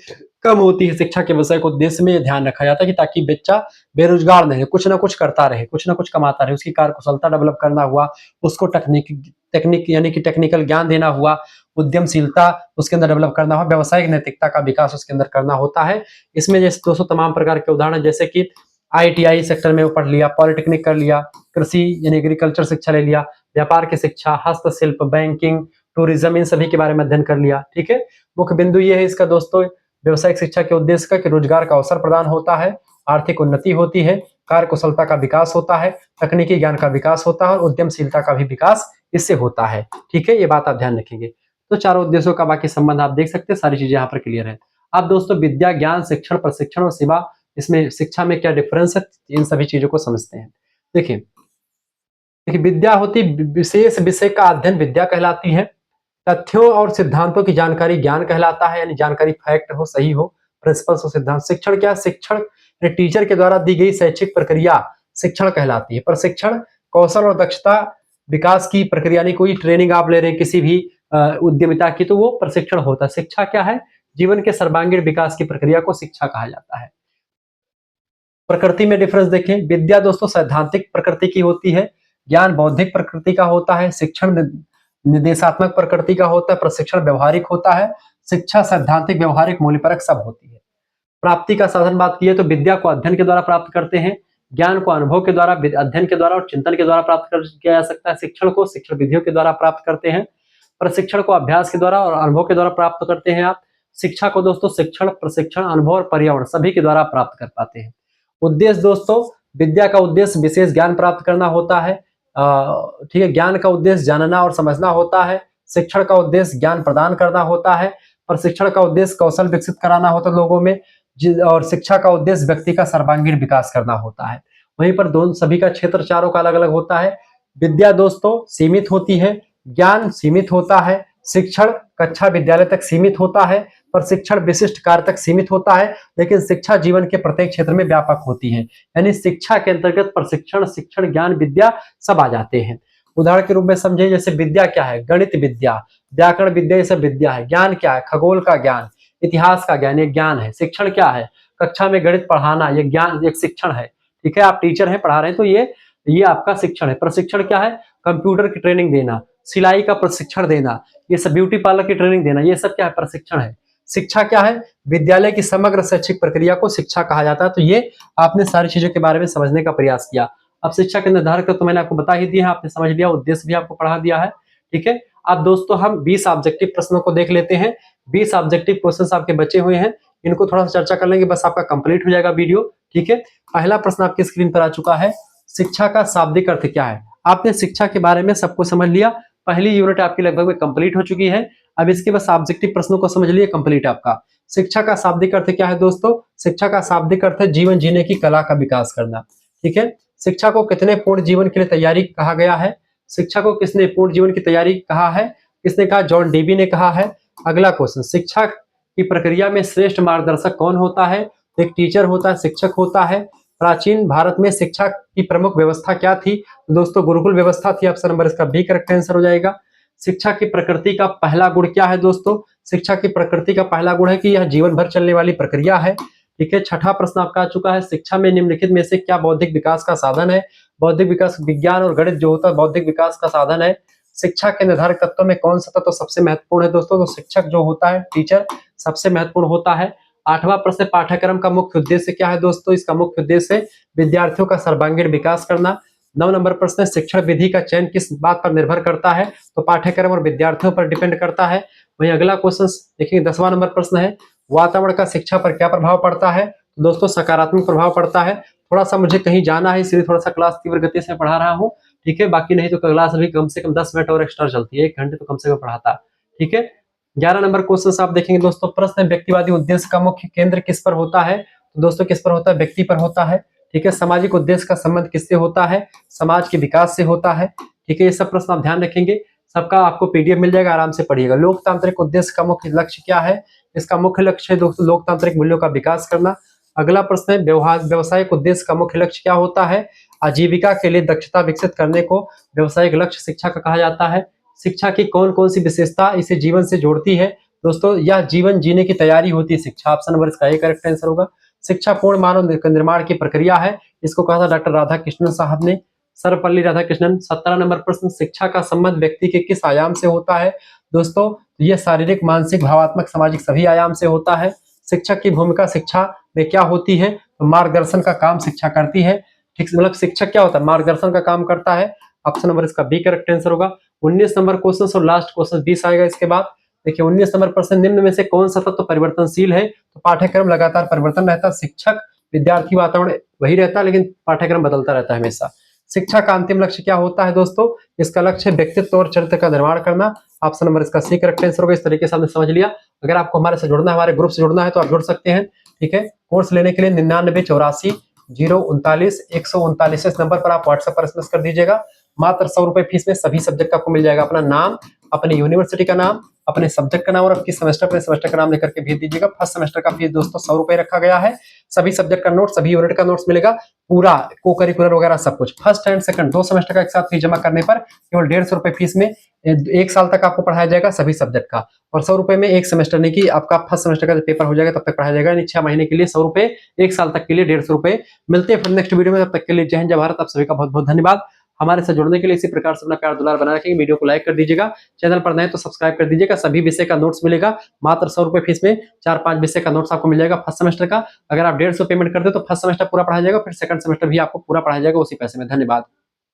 कम होती है। शिक्षा के व्यवसायिक उद्देश्य में यह ध्यान रखा जाता है कि ताकि बच्चा बेरोजगार नहीं, कुछ ना कुछ करता रहे, कुछ ना कुछ कमाता रहे, उसकी कार्यकुशलता डेवलप करना हुआ, उसको टेक्निक यानी कि टेक्निकल ज्ञान देना हुआ, उद्यमशीलता उसके अंदर डेवलप करना हुआ, व्यवसायिक नैतिकता का विकास उसके अंदर करना होता है। इसमें जैसे दोस्तों तमाम प्रकार के उदाहरण, जैसे कि ITI सेक्टर में पढ़ लिया, पॉलिटेक्निक कर लिया, कृषि यानी एग्रीकल्चर शिक्षा ले लिया, व्यापार की शिक्षा, हस्तशिल्प, बैंकिंग, टूरिज्म, इन सभी के बारे में अध्ययन कर लिया। ठीक है, मुख्य बिंदु ये है इसका दोस्तों व्यवसायिक शिक्षा के उद्देश्य का कि रोजगार का अवसर प्रदान होता है, आर्थिक उन्नति होती है, कार्यकुशलता का विकास होता है, तकनीकी ज्ञान का विकास होता है और उद्यमशीलता का भी विकास इससे होता है। ठीक है, ये बात आप ध्यान रखेंगे। तो चारों उद्देश्यों का बाकी संबंध आप देख सकते हैं, सारी चीजें यहाँ पर क्लियर है। अब दोस्तों विद्या, ज्ञान, शिक्षण, प्रशिक्षण और सेवा, इसमें शिक्षा में क्या डिफरेंस है, इन सभी चीजों को समझते हैं। देखिए विद्या होती विशेष विषय का अध्ययन विद्या कहलाती है, तथ्यों और सिद्धांतों की जानकारी ज्ञान कहलाता है, यानी जानकारी फैक्ट हो, सही हो, प्रिंसिपल्स और सिद्धांत। शिक्षण क्या? शिक्षण टीचर के द्वारा दी गई शैक्षिक प्रक्रिया शिक्षण कहलाती है। प्रशिक्षण कौशल और दक्षता विकास की प्रक्रिया, यानी कोई ट्रेनिंग आप ले रहे हैं किसी भी उद्यमिता की, तो वो प्रशिक्षण होता है। शिक्षा क्या है? जीवन के सर्वांगीण विकास की प्रक्रिया को शिक्षा कहा जाता है। प्रकृति में डिफरेंस देखें, विद्या दोस्तों सैद्धांतिक प्रकृति की होती है, ज्ञान बौद्धिक प्रकृति का होता है, शिक्षण निर्देशात्मक प्रकृति का होता है, प्रशिक्षण व्यवहारिक होता है, शिक्षा सैद्धांतिक, व्यवहारिक, मूल्यपरक सब होती है। प्राप्ति का साधन बात की है तो विद्या को अध्ययन के द्वारा प्राप्त करते हैं, ज्ञान को अनुभव के द्वारा, अध्ययन के द्वारा और चिंतन के द्वारा प्राप्त किया जा सकता है। शिक्षण को शिक्षण विधियों के द्वारा प्राप्त करते हैं, प्रशिक्षण को अभ्यास के द्वारा और अनुभव के द्वारा प्राप्त करते हैं आप। शिक्षा को दोस्तों शिक्षण, प्रशिक्षण, अनुभव और पर्यावरण सभी के द्वारा प्राप्त कर पाते हैं। उद्देश्य दोस्तों, विद्या का उद्देश्य विशेष ज्ञान प्राप्त करना होता है, ठीक है, ज्ञान का उद्देश्य जानना और समझना होता है, शिक्षण का उद्देश्य ज्ञान प्रदान करना होता है, प्रशिक्षण का उद्देश्य कौशल विकसित कराना होता है लोगों में, और शिक्षा का उद्देश्य व्यक्ति का सर्वांगीण विकास करना होता है। वहीं पर दोनों सभी का क्षेत्र चारों का अलग अलग होता है। विद्या दोस्तों सीमित होती है, ज्ञान सीमित होता है, शिक्षण कक्षा विद्यालय तक सीमित होता है, प्रशिक्षण विशिष्ट कार्य तक सीमित होता है, लेकिन शिक्षा जीवन के प्रत्येक क्षेत्र में व्यापक होती है। यानी शिक्षा के अंतर्गत प्रशिक्षण, शिक्षण, ज्ञान, विद्या सब आ जाते हैं। उदाहरण के रूप में समझे, जैसे विद्या क्या है, गणित विद्या, व्याकरण विद्या, ये सब विद्या है। ज्ञान क्या है, खगोल का ज्ञान, इतिहास का ज्ञान, ये ज्ञान है। शिक्षण क्या है, कक्षा में गणित पढ़ाना, ये ज्ञान, एक शिक्षण है। ठीक है, आप टीचर हैं, पढ़ा रहे हैं, तो ये आपका शिक्षण है। प्रशिक्षण क्या है, कंप्यूटर की ट्रेनिंग देना, सिलाई का प्रशिक्षण देना, ये सब, ब्यूटी पार्लर की ट्रेनिंग देना, ये सब क्या है, प्रशिक्षण है। शिक्षा क्या है, विद्यालय की समग्र शैक्षिक प्रक्रिया को शिक्षा कहा जाता है। तो ये आपने सारी चीजों के बारे में समझने का प्रयास किया। अब शिक्षा के निर्धारक तो मैंने आपको बता ही दिया है, आपने समझ लिया, उद्देश्य भी आपको पढ़ा दिया है। ठीक है, अब दोस्तों हम 20 ऑब्जेक्टिव प्रश्नों को देख लेते हैं। 20 ऑब्जेक्टिव क्वेश्चंस आपके बचे हुए हैं, इनको थोड़ा सा चर्चा कर लेंगे, बस आपका कंप्लीट हो जाएगा वीडियो। ठीक है, पहला प्रश्न आपकी स्क्रीन पर आ चुका है, शिक्षा का शाब्दिक अर्थ क्या है। आपने शिक्षा के बारे में सबको समझ लिया, पहली यूनिट आपकी लगभग में कंप्लीट हो चुकी है। अब इसके बस ऑब्जेक्टिव प्रश्नों को समझ लिए, कंप्लीट आपका। शिक्षा का शाब्दिक अर्थ क्या है दोस्तों, शिक्षा का शाब्दिक अर्थ है जीवन जीने की कला का विकास करना। ठीक है, शिक्षा को कितने पूर्ण जीवन के लिए तैयारी कहा गया है, शिक्षा को किसने पूर्ण जीवन की तैयारी कहा है, किसने कहा, जॉन डेवी ने कहा है। अगला क्वेश्चन, शिक्षा की प्रक्रिया में श्रेष्ठ मार्गदर्शक कौन होता है, एक टीचर होता है, शिक्षक होता है। प्राचीन भारत में शिक्षा की प्रमुख व्यवस्था क्या थी, दोस्तों गुरुकुल व्यवस्था थी। ऑप्शन नंबर इसका बी करेक्ट आंसर हो जाएगा। शिक्षा की प्रकृति का पहला गुण क्या है दोस्तों, शिक्षा की प्रकृति का पहला गुण है कि यह जीवन भर चलने वाली प्रक्रिया है। ठीक है, छठा प्रश्न आपका आ चुका है, शिक्षा में निम्नलिखित में से क्या बौद्धिक विकास का साधन है। बौद्धिक विकास, विज्ञान और गणित जो होता है बौद्धिक विकास का साधन है। शिक्षा के निर्धारक तत्वों में कौन सा तत्व सबसे महत्वपूर्ण है दोस्तों, तो शिक्षक जो होता है, टीचर, सबसे महत्वपूर्ण होता है। आठवां प्रश्न, पाठ्यक्रम का मुख्य उद्देश्य क्या है दोस्तों, इसका मुख्य उद्देश्य है विद्यार्थियों का सर्वांगीण विकास करना। 9 नंबर प्रश्न, शिक्षण विधि का चयन किस बात पर निर्भर करता है, तो पाठ्यक्रम और विद्यार्थियों पर डिपेंड करता है। वहीं अगला क्वेश्चन देखिए, 10वां नंबर प्रश्न है, वातावरण का शिक्षा पर क्या प्रभाव पड़ता है, तो दोस्तों सकारात्मक प्रभाव पड़ता है। थोड़ा सा मुझे कहीं जाना है, इसलिए थोड़ा सा क्लास तीव्र गति से पढ़ा रहा हूँ। ठीक है, बाकी नहीं तो क्लास अभी कम से कम 10 मिनट और एक्स्ट्रा चलती है, 1 घंटे तो कम से कम पढ़ाता। ठीक है, 11 नंबर क्वेश्चन आप देखेंगे दोस्तों, प्रश्न व्यक्तिवादी उद्देश्य का मुख्य केंद्र किस पर होता है, तो दोस्तों किस पर होता है, व्यक्ति पर होता है। ठीक है, सामाजिक उद्देश्य का संबंध किससे होता है, समाज के विकास से होता है। ठीक है, ये सब प्रश्न आप ध्यान रखेंगे, सबका आपको पीडीएफ मिल जाएगा, आराम से पढ़िएगा। लोकतांत्रिक उद्देश्य का मुख्य लक्ष्य क्या है, इसका मुख्य लक्ष्य है दोस्तों लोकतांत्रिक मूल्यों का विकास करना। अगला प्रश्न है, व्यवसायिक उद्देश्य का मुख्य लक्ष्य क्या होता है, आजीविका के लिए दक्षता विकसित करने को व्यवसायिक लक्ष्य शिक्षा का कहा जाता है। शिक्षा की कौन कौन सी विशेषता इसे जीवन से जोड़ती है, दोस्तों यह जीवन जीने की तैयारी होती है शिक्षा। ऑप्शन नंबर इसका ए करेक्ट आंसर होगा। शिक्षा पूर्ण मानव निर्माण की प्रक्रिया है, इसको कहा था डॉक्टर राधा कृष्णन साहब ने, सर्वपल्ली राधाकृष्णन। 17 नंबर प्रश्न, शिक्षा का संबंध व्यक्ति के किस आयाम से होता है, दोस्तों यह शारीरिक, मानसिक, भावात्मक, सामाजिक सभी आयाम से होता है। शिक्षक की भूमिका शिक्षा में क्या होती है, तो मार्गदर्शन का काम शिक्षा करती है। ठीक, मतलब शिक्षक क्या होता है, मार्गदर्शन का काम करता है। ऑप्शन नंबर इसका बी करेक्ट आंसर होगा। 19 नंबर क्वेश्चन और लास्ट क्वेश्चन 20 आएगा इसके बाद। देखिए 19 नंबर प्रश्न, निम्न में से कौन सा तत्व परिवर्तनशील है, तो पाठ्यक्रम लगातार परिवर्तन रहता है, शिक्षक, विद्यार्थी, वातावरण वही रहता है, लेकिन पाठ्यक्रम बदलता रहता है हमेशा। शिक्षा का अंतिम लक्ष्य क्या होता है दोस्तों, इसका लक्ष्य है व्यक्तित्व और चरित्र का निर्माण करना। ऑप्शन नंबर इसका सी करेक्ट आंसर होगा। इस तरीके से आपने समझ लिया। अगर आपको हमारे से जुड़ना है, हमारे ग्रुप से जुड़ना है, तो आप जुड़ सकते हैं। ठीक है, कोर्स लेने के लिए 9984 039 139 इस नंबर पर आप व्हाट्सएप पर एसएमएस कर दीजिएगा। मात्र 100 रुपए फीस में सभी सब्जेक्ट आपको मिल जाएगा। अपना नाम, अपनी यूनिवर्सिटी का नाम, अपने सब्जेक्ट का नाम और किस सेमेस्टर अपने सेमेस्टर का नाम लेकर के भेज दीजिएगा। फर्स्ट सेमेस्टर का फीस दोस्तों 100 रुपए रखा गया है। सभी सब्जेक्ट का नोट, सभी यूनिट का नोट्स मिलेगा, पूरा को करिकुलर वगैरह सब कुछ। फर्स्ट एंड सेकंड 2 सेमेस्टर का एक साथ फीस जमा करने पर केवल 150 रुपए फीस में 1 साल तक आपको पढ़ाया जाएगा सभी सब्जेक्ट का। और 100 रुपए में एक सेमेस्टर, नहीं कि आपका फर्स्ट सेमेस्टर का पेपर हो जाएगा तब तक पढ़ाया जाएगा, यानी 6 महीने के लिए 100 रुपए, 1 साल तक के लिए 150 रुपए मिलते हैं। फिर नेक्स्ट वीडियो में, तब तक के लिए जय हिंद जय भारत। आप सभी का बहुत बहुत धन्यवाद। हमारे साथ जुड़ने के लिए इसी प्रकार से अपना प्यार दुलार बना रखेंगे। वीडियो को लाइक कर दीजिएगा, चैनल पर नए तो सब्सक्राइब कर दीजिएगा। सभी विषय का नोट्स मिलेगा, मात्र 100 रुपए फीस में 4-5 विषय का नोट्स आपको मिल जाएगा फर्स्ट सेमेस्टर का। अगर आप 150 पेमेंट करते तो फर्स्ट सेमेस्टर पूरा पढ़ाया जाएगा, फिर सेकंड सेमेस्टर भी आपको पूरा पढ़ाया जाएगा उसी पैसे में। धन्यवाद।